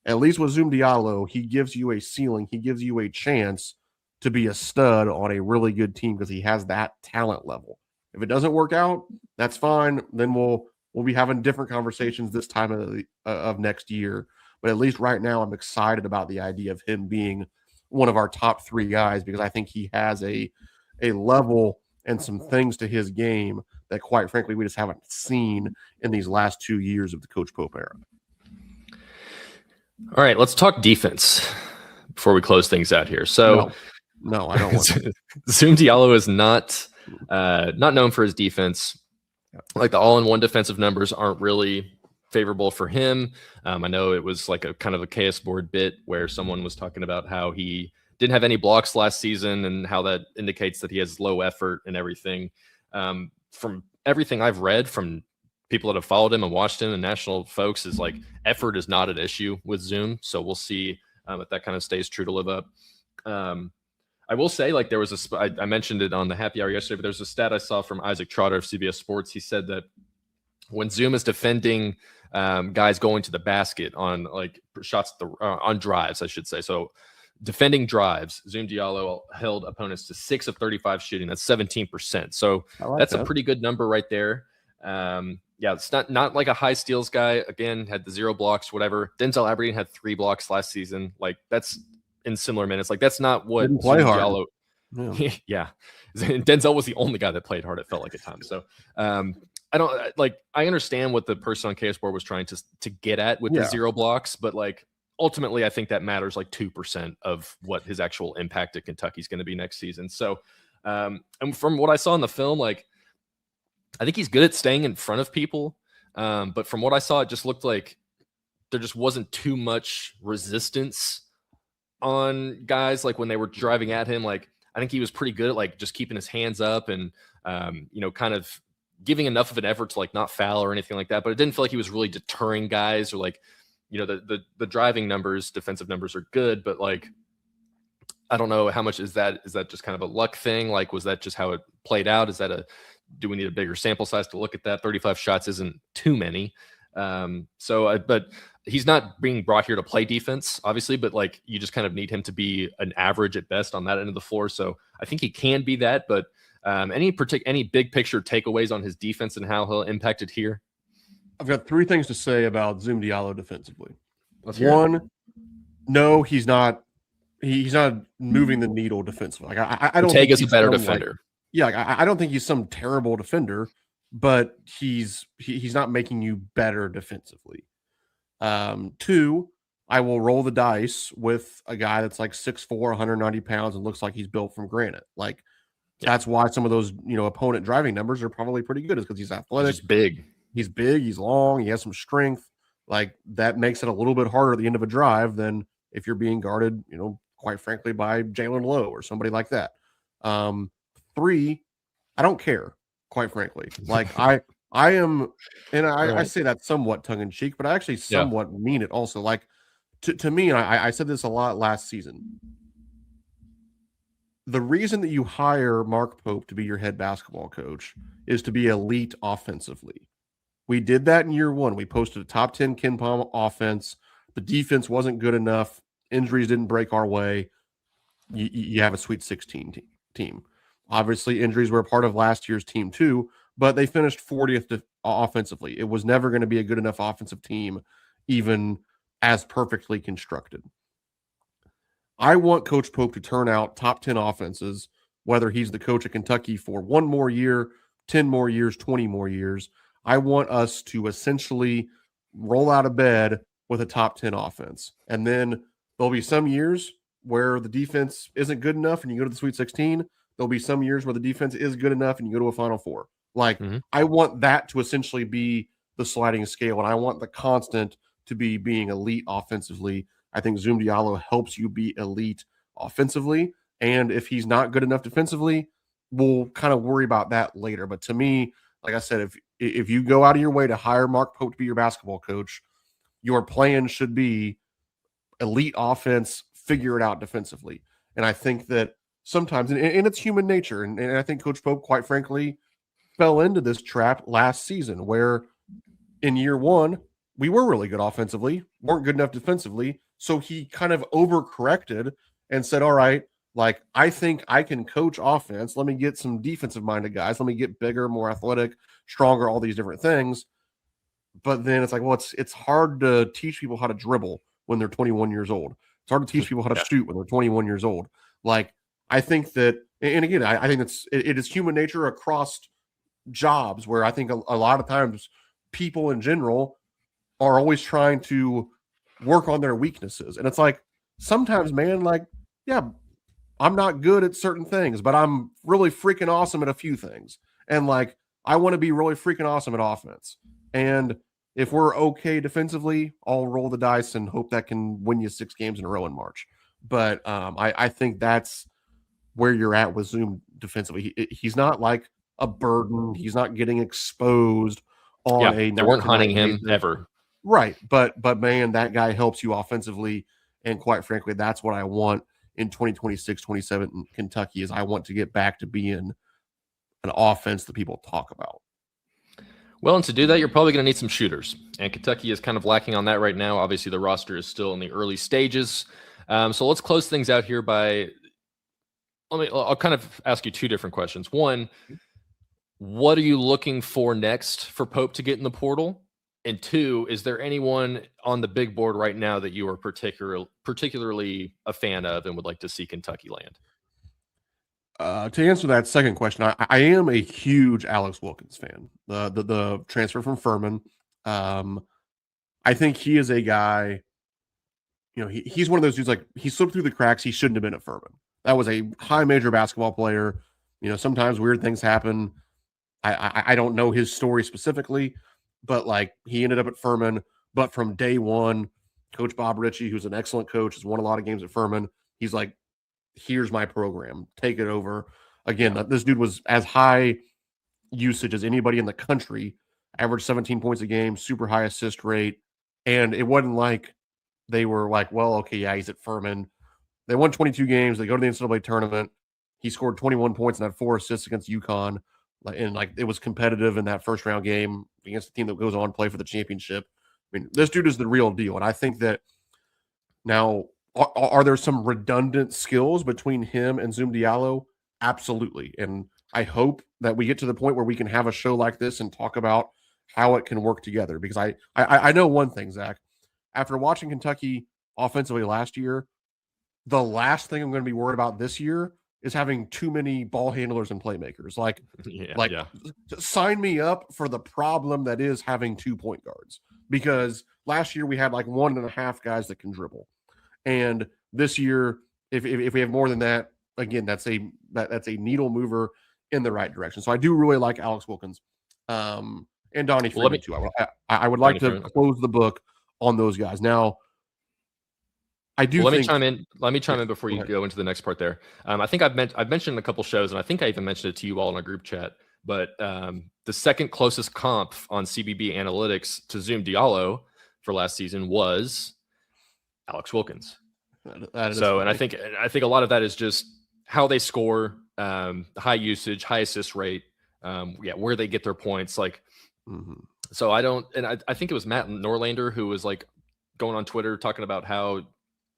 Speaker 2: at least with Zoom Diallo, he gives you a ceiling. He gives you a chance to be a stud on a really good team because he has that talent level. If it doesn't work out, that's fine. Then we'll be having different conversations this time of next year. But at least right now, I'm excited about the idea of him being one of our top 3 guys because I think he has a level and some things to his game that, quite frankly, we just haven't seen in these last 2 years of the Coach Pope era.
Speaker 1: All right, let's talk defense before we close things out here. So,
Speaker 2: no I don't want to.
Speaker 1: Zoom Diallo is not known for his defense. Like the all-in-one defensive numbers aren't really favorable for him. I know it was like a kind of a KS board bit where someone was talking about how he didn't have any blocks last season and how that indicates that he has low effort and everything. From everything I've read from people that have followed him and watched him and national folks is like effort is not an issue with Zoom. So we'll see if that kind of stays true to live up. I will say, like, there was I mentioned it on the happy hour yesterday, but there's a stat I saw from Isaac Trotter of CBS Sports. He said that when Zoom is defending guys going to the basket on like shots on drives, I should say. So defending drives, Zoom Diallo held opponents to 6 of 35 shooting. That's 17%. So that's a pretty good number right there. Yeah, it's not like a high steals guy. Again, had the 0 blocks, whatever. Denzel Aberdeen had 3 blocks last season. Like that's in similar minutes. Like that's not what
Speaker 2: Didn't play hard.
Speaker 1: Diallo. Yeah. Yeah. Denzel was the only guy that played hard, it felt like at times. So I don't like, I understand what the person on KS board was trying to get at with the 0 blocks, but like ultimately I think that matters like 2% of what his actual impact at Kentucky is going to be next season. So and from what I saw in the film, like I think he's good at staying in front of people. But from what I saw, it just looked like there just wasn't too much resistance on guys. Like when they were driving at him, like I think he was pretty good at like just keeping his hands up and, kind of giving enough of an effort to like not foul or anything like that. But it didn't feel like he was really deterring guys or like, the driving numbers, defensive numbers are good, but like, I don't know how much is that just kind of a luck thing? Like, was that just how it played out? Do we need a bigger sample size to look at that? 35 shots isn't too many. But he's not being brought here to play defense, obviously, but like you just kind of need him to be an average at best on that end of the floor. So I think he can be that, but any big picture takeaways on his defense and how he'll impact it here?
Speaker 2: I've got 3 things to say about Zoom Diallo defensively.
Speaker 1: One,
Speaker 2: no, he's not moving the needle defensively. Like I don't think
Speaker 1: he's a better defender.
Speaker 2: I don't think he's some terrible defender, but he's not making you better defensively. 2, I will roll the dice with a guy that's like 6'4", 190 pounds and looks like he's built from granite. Like that's why some of those, opponent driving numbers are probably pretty good, is because he's athletic.
Speaker 1: He's big.
Speaker 2: He's big, he's long, he has some strength. Like that makes it a little bit harder at the end of a drive than if you're being guarded, quite frankly, by Jalen Lowe or somebody like that. 3, I don't care, quite frankly. Like I am, and I say that somewhat tongue in cheek, but I actually somewhat mean it also. Like to me, and I said this a lot last season. The reason that you hire Mark Pope to be your head basketball coach is to be elite offensively. We did that in year 1. We posted a top 10 KenPom offense. The defense wasn't good enough. Injuries didn't break our way. You have a Sweet 16 team. Obviously, injuries were a part of last year's team too, but they finished 40th offensively. It was never going to be a good enough offensive team, even as perfectly constructed. I want Coach Pope to turn out top 10 offenses, whether he's the coach at Kentucky for 1 more year, 10 more years, 20 more years. I want us to essentially roll out of bed with a top 10 offense. And then there'll be some years where the defense isn't good enough and you go to the Sweet 16. There'll be some years where the defense is good enough and you go to a Final Four. Like, I want that to essentially be the sliding scale, and I want the constant to be being elite offensively. I think Zoom Diallo helps you be elite offensively, and if he's not good enough defensively, we'll kind of worry about that later. But to me, like I said, if you go out of your way to hire Mark Pope to be your basketball coach, your plan should be elite offense, figure it out defensively. And I think that sometimes, and it's human nature, and I think Coach Pope, quite frankly, fell into this trap last season where in year 1, we were really good offensively, weren't good enough defensively. So he kind of overcorrected and said, all right, Like, I think I can coach offense. Let me get some defensive minded guys. Let me get bigger, more athletic, stronger, all these different things. But then it's like, well, it's hard to teach people how to dribble when they're 21 years old. It's hard to teach people how to shoot when they're 21 years old. Like, I think that, and again, I think it is human nature across jobs where I think a lot of times people in general are always trying to work on their weaknesses. And it's like, sometimes, man, like, yeah, I'm not good at certain things, but I'm really freaking awesome at a few things. And like, I want to be really freaking awesome at offense. And if we're okay defensively, I'll roll the dice and hope that can win you 6 games in a row in March. But I think that's where you're at with Zoom defensively. He's not like a burden. He's not getting exposed on a
Speaker 1: they weren't hunting him
Speaker 2: basis.
Speaker 1: ever.
Speaker 2: Right. But man, that guy helps you offensively. And quite frankly, that's what I want in 2026, 27 in Kentucky is I want to get back to being an offense that people talk about.
Speaker 1: Well, and to do that, you're probably going to need some shooters. And Kentucky is kind of lacking on that right now. Obviously, the roster is still in the early stages. So let's close things out here by I'll kind of ask you 2 different questions. One, what are you looking for next for Pope to get in the portal? And 2, is there anyone on the big board right now that you are particularly a fan of and would like to see Kentucky land?
Speaker 2: To answer that second question, I am a huge Alex Wilkins fan. The transfer from Furman. I think he is a guy, he's one of those dudes, like, he slipped through the cracks. He shouldn't have been at Furman. That was a high major basketball player. Sometimes weird things happen. I don't know his story specifically, but like, he ended up at Furman. But from day one, Coach Bob Ritchie, who's an excellent coach, has won a lot of games at Furman. He's like, here's my program, take it over. Again, this dude was as high usage as anybody in the country, averaged 17 points a game, super high assist rate. And it wasn't like they were like, well, okay, yeah, he's at Furman. They won 22 games. They go to the NCAA tournament. He scored 21 points and had 4 assists against UConn. And like, it was competitive in that first round game against the team that goes on to play for the championship. I mean, this dude is the real deal. And I think that now, are there some redundant skills between him and Zoom Diallo? Absolutely. And I hope that we get to the point where we can have a show like this and talk about how it can work together. Because I know one thing, Zach. After watching Kentucky offensively last year, the last thing I'm going to be worried about this year is having too many ball handlers and playmakers. Sign me up for the problem that is having 2 point guards. Because last year we had like 1.5 guys that can dribble. And this year, if we have more than that, again, that's a needle mover in the right direction. So I do really like Alex Wilkins, and Donnie Freeman too. I would like to close the book on those guys. Now, I do.
Speaker 1: Let me chime in before you go into the next part. There, I think I've mentioned in a couple shows, and I think I even mentioned it to you all in a group chat. But the second closest comp on CBB Analytics to Zoom Diallo for last season was Alex Wilkins. And I think a lot of that is just how they score, high usage, high assist rate, where they get their points. Like, so I think it was Matt Norlander who was like going on Twitter talking about how,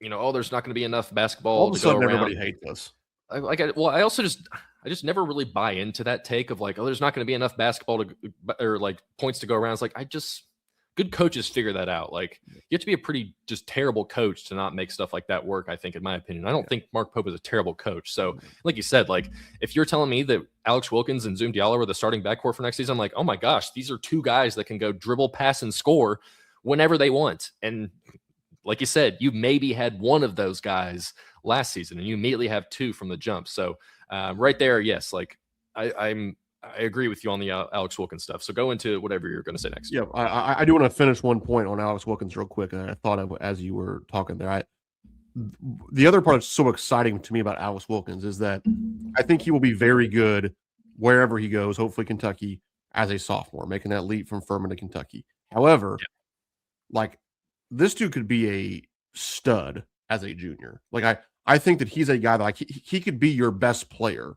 Speaker 1: there's not going to be enough basketball.
Speaker 2: All of a sudden, everybody hates us.
Speaker 1: I just never really buy into that take of like, there's not going to be enough basketball or like points to go around. It's like, good coaches figure that out. Like, you have to be a pretty just terrible coach to not make stuff like that work, I think, in my opinion. I don't think Mark Pope is a terrible coach. So, like you said, like, if you're telling me that Alex Wilkins and Zoom Diallo are the starting backcourt for next season, I'm like, oh my gosh, these are 2 guys that can go dribble, pass, and score whenever they want. And like you said, you maybe had one of those guys last season, and you immediately have 2 from the jump. So, right there, yes, like, I agree with you on the Alex Wilkins stuff. So go into whatever you're going to say next.
Speaker 2: Yeah, I do want to finish one point on Alex Wilkins real quick. And I thought of as you were talking there. The other part that's so exciting to me about Alex Wilkins is that I think he will be very good wherever he goes, hopefully Kentucky, as a sophomore, making that leap from Furman to Kentucky. However, like, this dude could be a stud as a junior. Like, I think that he's a guy that, like, he could be your best player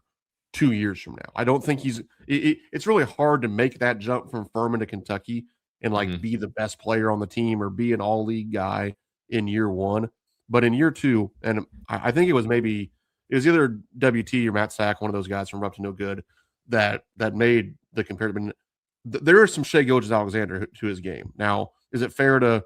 Speaker 2: 2 years from now. I don't think it's really hard to make that jump from Furman to Kentucky and like be the best player on the team or be an all league guy in year 1. But in year 2, and I think it it was either WT or Matt Sack, one of those guys from Up to No Good, that made the comparative. There is some Shea Gilgeous-Alexander to his game. Now, is it fair to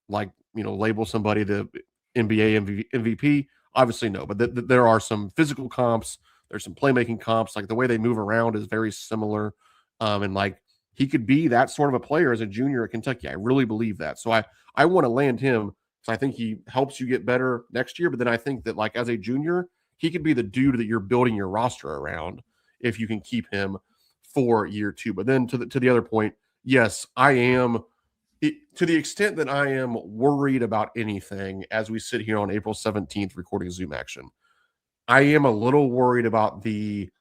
Speaker 2: label somebody the NBA MVP? Obviously, no. But there are some physical comps. There's some playmaking comps. Like the way they move around is very similar. And like he could be that sort of a player as a junior at Kentucky. I really believe that. So I want to land him because I think he helps you get better next year. But then I think that like as a junior, he could be the dude that you're building your roster around if you can keep him for year 2. But then to the other point, yes, I am. To the extent that I am worried about anything as we sit here on April 17th recording Zoom action, I am a little worried about the,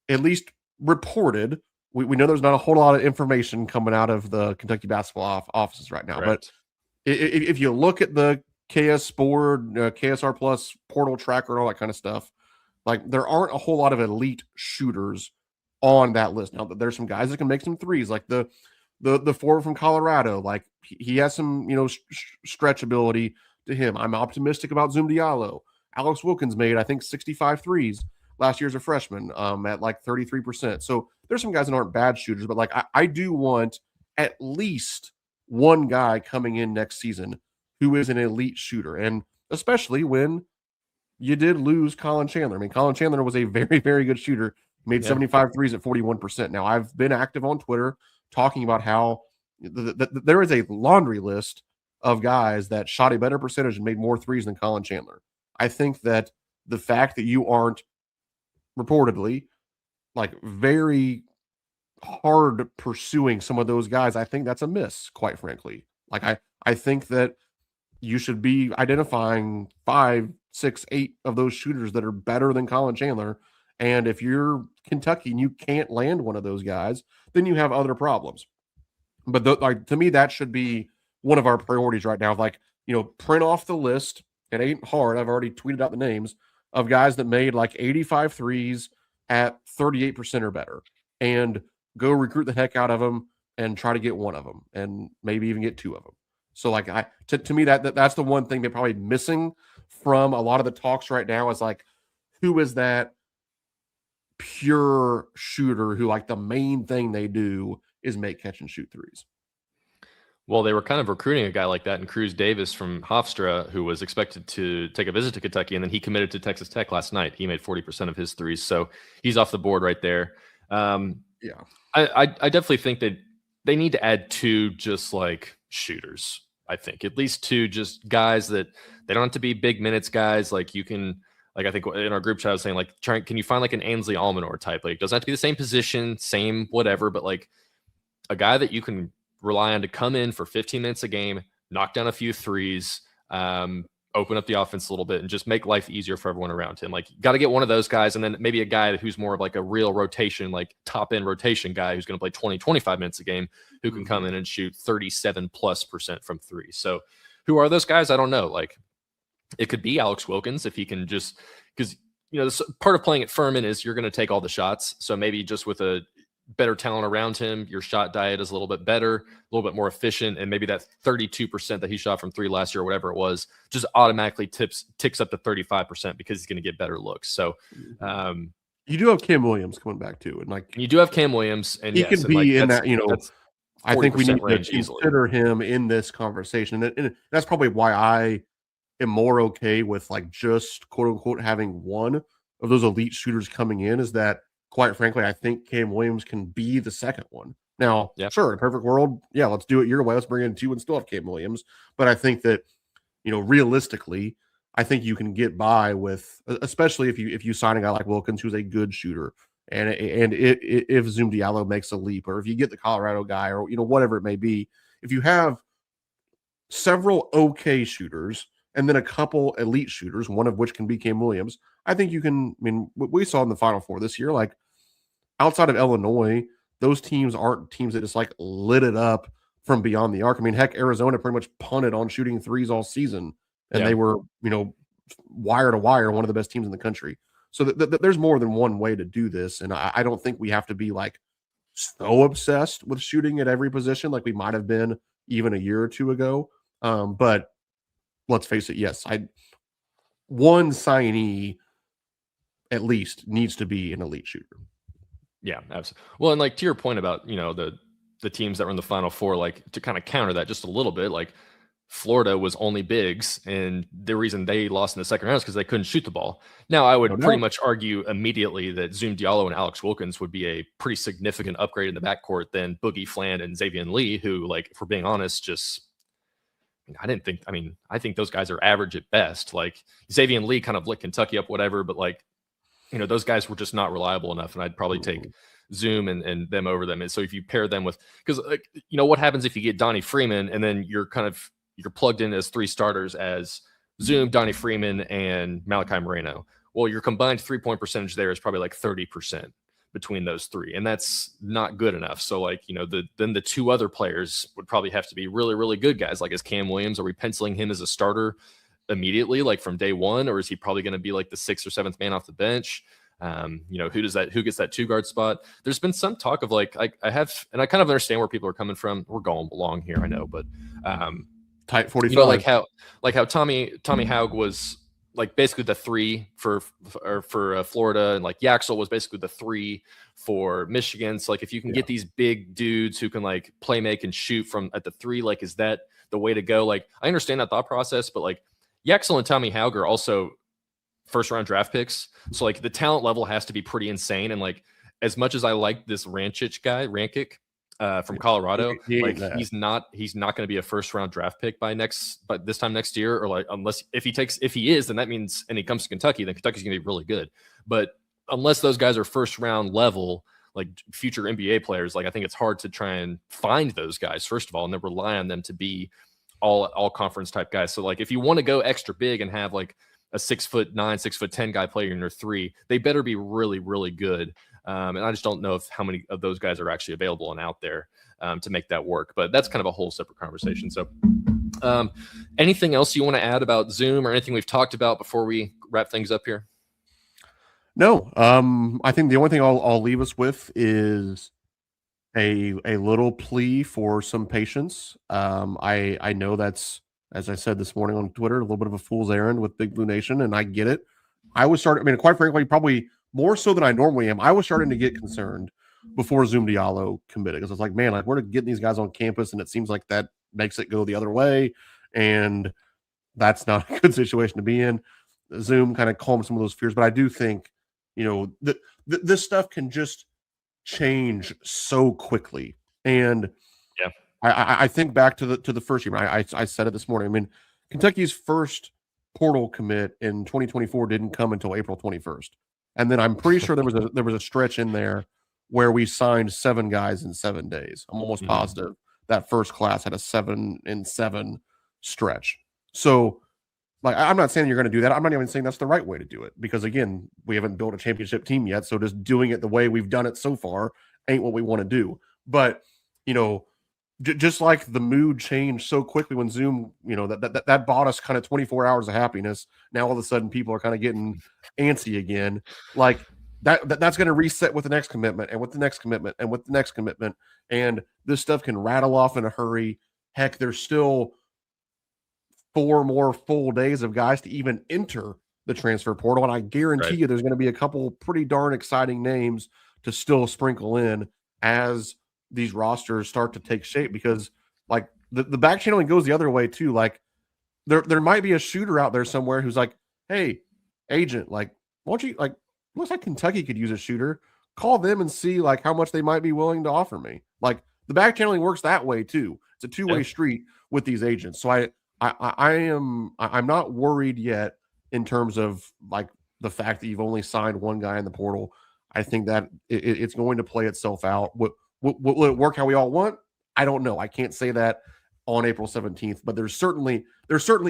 Speaker 2: at least reported, we know there's not a whole lot of information coming out of the Kentucky basketball offices right now. But if you look at the KS board, KSR Plus portal tracker and all that kind of stuff, like there aren't a whole lot of elite shooters on that list. Now, there's some guys that can make some threes, like the forward from Colorado, like he has some, stretch ability to him. I'm optimistic about Zoom Diallo. Alex Wilkins made, I think, 65 threes last year as a freshman at like 33%. So there's some guys that aren't bad shooters, but like I do want at least one guy coming in next season who is an elite shooter. And especially when you did lose Colin Chandler. I mean, Colin Chandler was a very, very good shooter. He made 75 threes at 41%. Now, I've been active on Twitter talking about how there is a laundry list of guys that shot a better percentage and made more threes than Colin Chandler. I think that the fact that you aren't reportedly like very hard pursuing some of those guys, I think that's a miss, quite frankly. Like I think that you should be identifying 5, 6, 8 of those shooters that are better than Colin Chandler. And if you're Kentucky and you can't land one of those guys, then you have other problems. But like to me, that should be one of our priorities right now. Like, print off the list. It ain't hard. I've already tweeted out the names of guys that made like 85 threes at 38% or better, and go recruit the heck out of them and try to get one of them, and maybe even get 2 of them. So like to me, that's the one thing they're probably missing from a lot of the talks right now is like, who is that pure shooter who like the main thing they do is make catch and shoot threes?
Speaker 1: Well, they were kind of recruiting a guy like that in Cruz Davis from Hofstra, who was expected to take a visit to Kentucky, and then he committed to Texas Tech last night. He made 40% of his threes, so he's off the board right there.
Speaker 2: Yeah,
Speaker 1: I definitely think that they need to add 2 just like shooters. I think at least 2 just guys that they don't have to be big minutes guys. Like you can, like I think in our group chat I was saying, like, can you find like an Ainsley Almanor type? Like it doesn't have to be the same position, same whatever, but like a guy that you can rely on to come in for 15 minutes a game, knock down a few threes, open up the offense a little bit, and just make life easier for everyone around him. Like, you got to get one of those guys, and then maybe a guy who's more of like a real rotation, like top end rotation guy who's going to play 20, 25 minutes a game, who can come in and shoot 37+% from 3. So who are those guys? I don't know. Like, it could be Alex Wilkins if he can just, because, part of playing at Furman is you're going to take all the shots. So maybe just with a better talent around him, your shot diet is a little bit better, a little bit more efficient, and maybe that 32% that he shot from 3 last year, or whatever it was, just automatically ticks up to 35% because he's going to get better looks. So
Speaker 2: you do have Cam Williams coming back too, and like
Speaker 1: you do have Cam Williams, and
Speaker 2: he can be in that. I think we need to consider him in this conversation, and that's probably why I am more okay with like just quote unquote having one of those elite shooters coming in. Is that, quite frankly, I think Cam Williams can be the second one. Now, sure, in a perfect world, let's do it your way. Let's bring in 2 and still have Cam Williams. But I think that, realistically, I think you can get by with, especially if you sign a guy like Wilkins, who's a good shooter, and if Zoom Diallo makes a leap, or if you get the Colorado guy, or whatever it may be, if you have several okay shooters and then a couple elite shooters, one of which can be Cam Williams, I think you can. I mean, what we saw in the Final Four this year, like outside of Illinois, those teams aren't teams that just like lit it up from beyond the arc. I mean, heck, Arizona pretty much punted on shooting threes all season, and they were, wire to wire, one of the best teams in the country. So there's more than one way to do this, and I don't think we have to be like so obsessed with shooting at every position like we might have been even a year or 2 ago. But let's face it, yes, one signee at least needs to be an elite shooter.
Speaker 1: Yeah, absolutely. Well, and like to your point about, the teams that were in the Final Four, like to kind of counter that just a little bit, like Florida was only bigs, and the reason they lost in the second round is because they couldn't shoot the ball. Now, I
Speaker 2: No
Speaker 1: would pretty
Speaker 2: doubt.
Speaker 1: much argue immediately that Zoom Diallo and Alex Wilkins would be a pretty significant upgrade in the backcourt than Boogie Fland and Xavier Lee, who, like, if we're being honest, just I think those guys are average at best. Like Xavier Lee kind of lit Kentucky up, whatever, but like, those guys were just not reliable enough, and I'd probably take Zoom and them over them. And so if you pair them with, because what happens if you get Donnie Freeman and then you're plugged in as three starters as Zoom, Donnie Freeman, and Malachi Moreno. Well, your combined 3-point percentage there is probably like 30% between those three, and that's not good enough. So like, then the two other players would probably have to be really, really good guys. Like, is Cam Williams, are we penciling him as a starter immediately, like from day one, or is he probably going to be like the 6th or 7th man off the bench? Who gets that 2-guard spot? There's been some talk of like, I kind of understand where people are coming from. We're going long here, I know, but
Speaker 2: tight 45.
Speaker 1: Like how Tommy Haug was like basically the 3 for Florida, and like Yaxel was basically the 3 for Michigan. So like, if you can get these big dudes who can like play, make, and shoot from at the 3, like, is that the way to go? Like, I understand that thought process, but like Yaxel and Tommy Haug are also first-round draft picks. So like the talent level has to be pretty insane. And like, as much as I like this Rankic from Colorado, like he's not going to be a first-round draft pick by this time next year, or like, unless if he is, then that means, and he comes to Kentucky, then Kentucky's going to be really good. But unless those guys are first-round level, like future NBA players, like I think it's hard to try and find those guys first of all, and then rely on them to be all conference type guys. So like, if you want to go extra big and have like a 6'9", 6'10" guy player in your 3, they better be really, really good. And I just don't know how many of those guys are actually available and out there to make that work. But that's kind of a whole separate conversation. So anything else you want to add about Zoom, or anything we've talked about before we wrap things up here?
Speaker 2: No. I think the only thing I'll leave us with is a little plea for some patience. I know that's, as I said this morning on Twitter, a little bit of a fool's errand with Big Blue Nation, and I get it. Quite frankly, probably more so than I normally am, I was starting to get concerned before Zoom Diallo committed, because I was like, man, like, we're getting these guys on campus, and it seems like that makes it go the other way, and that's not a good situation to be in. Zoom kind of calmed some of those fears, but I do think, this stuff can just change so quickly. And
Speaker 1: yeah,
Speaker 2: I think back to the first year. I said it this morning. I mean, Kentucky's first portal commit in 2024 didn't come until April 21st, and then I'm pretty sure there was a stretch in there where we signed 7 guys in 7 days. I'm almost positive that first class had a 7-in-7 stretch. So, like, I'm not saying you're going to do that. I'm not even saying that's the right way to do it, because again, we haven't built a championship team yet. So just doing it the way we've done it so far ain't what we want to do. But just like the mood changed so quickly when Zoom, that bought us kind of 24 hours of happiness. Now all of a sudden people are kind of getting antsy again. Like that's going to reset with the next commitment, and with the next commitment, and with the next commitment. And this stuff can rattle off in a hurry. Heck, there's still 4 more full days of guys to even enter the transfer portal. And I guarantee you there's going to be a couple pretty darn exciting names to still sprinkle in as these rosters start to take shape, because like the back channeling goes the other way too. Like there might be a shooter out there somewhere who's like, hey, agent, like, why don't you, like, looks like Kentucky could use a shooter. Call them and see like how much they might be willing to offer me. Like, the back channeling works that way too. It's a two-way street with these agents. So I'm not worried yet in terms of like the fact that you've only signed 1 guy in the portal. I think that it's going to play itself out. Will it work how we all want? I don't know. I can't say that on April 17th, but there certainly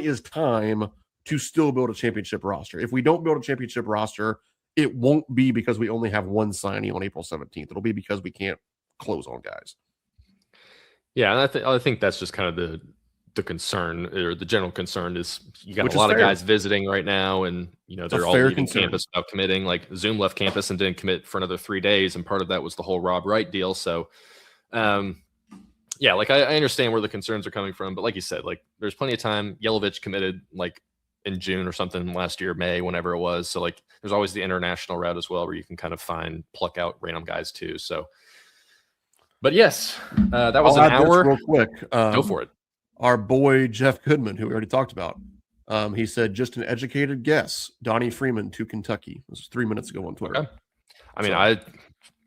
Speaker 2: is time to still build a championship roster. If we don't build a championship roster, it won't be because we only have 1 signing on April 17th. It'll be because we can't close on guys.
Speaker 1: Yeah, and I think that's just kind of the concern, or the general concern, is you got a lot of guys visiting right now, and they're all leaving campus without committing. Like, Zoom left campus and didn't commit for another 3 days, and part of that was the whole Rob Wright deal. So like I understand where the concerns are coming from, but like you said, like, there's plenty of time. Yelovich committed like in June or something last year, May, whenever it was. So like there's always the international route as well, where you can kind of pluck out random guys too. So, but yes, that was
Speaker 2: I'll
Speaker 1: an
Speaker 2: add this
Speaker 1: hour.
Speaker 2: real quick.
Speaker 1: Go for it.
Speaker 2: Our boy Jeff Goodman, who we already talked about, he said, just an educated guess, Donnie Freeman to Kentucky. This was 3 minutes ago on Twitter.
Speaker 1: Okay. I mean,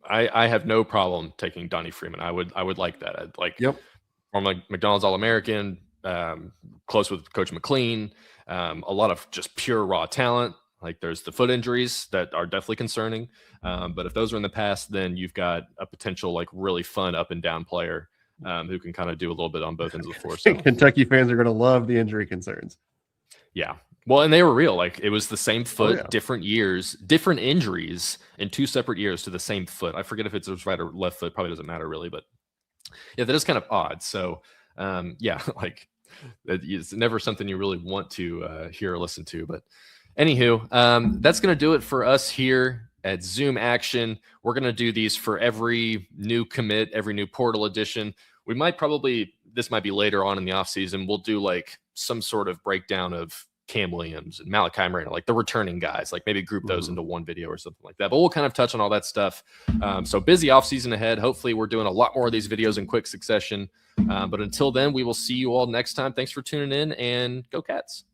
Speaker 1: I have no problem taking Donnie Freeman. I would like that. I'd like,
Speaker 2: Yep.
Speaker 1: from like McDonald's All-American, close with Coach McLean, a lot of just pure raw talent. Like there's the foot injuries that are definitely concerning. But if those are in the past, then you've got a potential like really fun up and down player who can kind of do a little bit on both ends of the floor. So.
Speaker 2: Kentucky fans are going to love the injury concerns.
Speaker 1: Yeah. Well, and they were real. Like it was the same foot, different years, different injuries in 2 separate years to the same foot. I forget if it's right or left foot. Probably doesn't matter really, but yeah, that is kind of odd. So yeah, like it's never something you really want to hear or listen to. But anywho, that's going to do it for us here at Zoom Action. We're going to do these for every new commit, every new portal edition. We might this might be later on in the offseason. We'll do like some sort of breakdown of Cam Williams and Malachi Marino, like the returning guys, like maybe group those into one video or something like that. But we'll kind of touch on all that stuff. So busy offseason ahead. Hopefully we're doing a lot more of these videos in quick succession. But until then, we will see you all next time. Thanks for tuning in, and go Cats.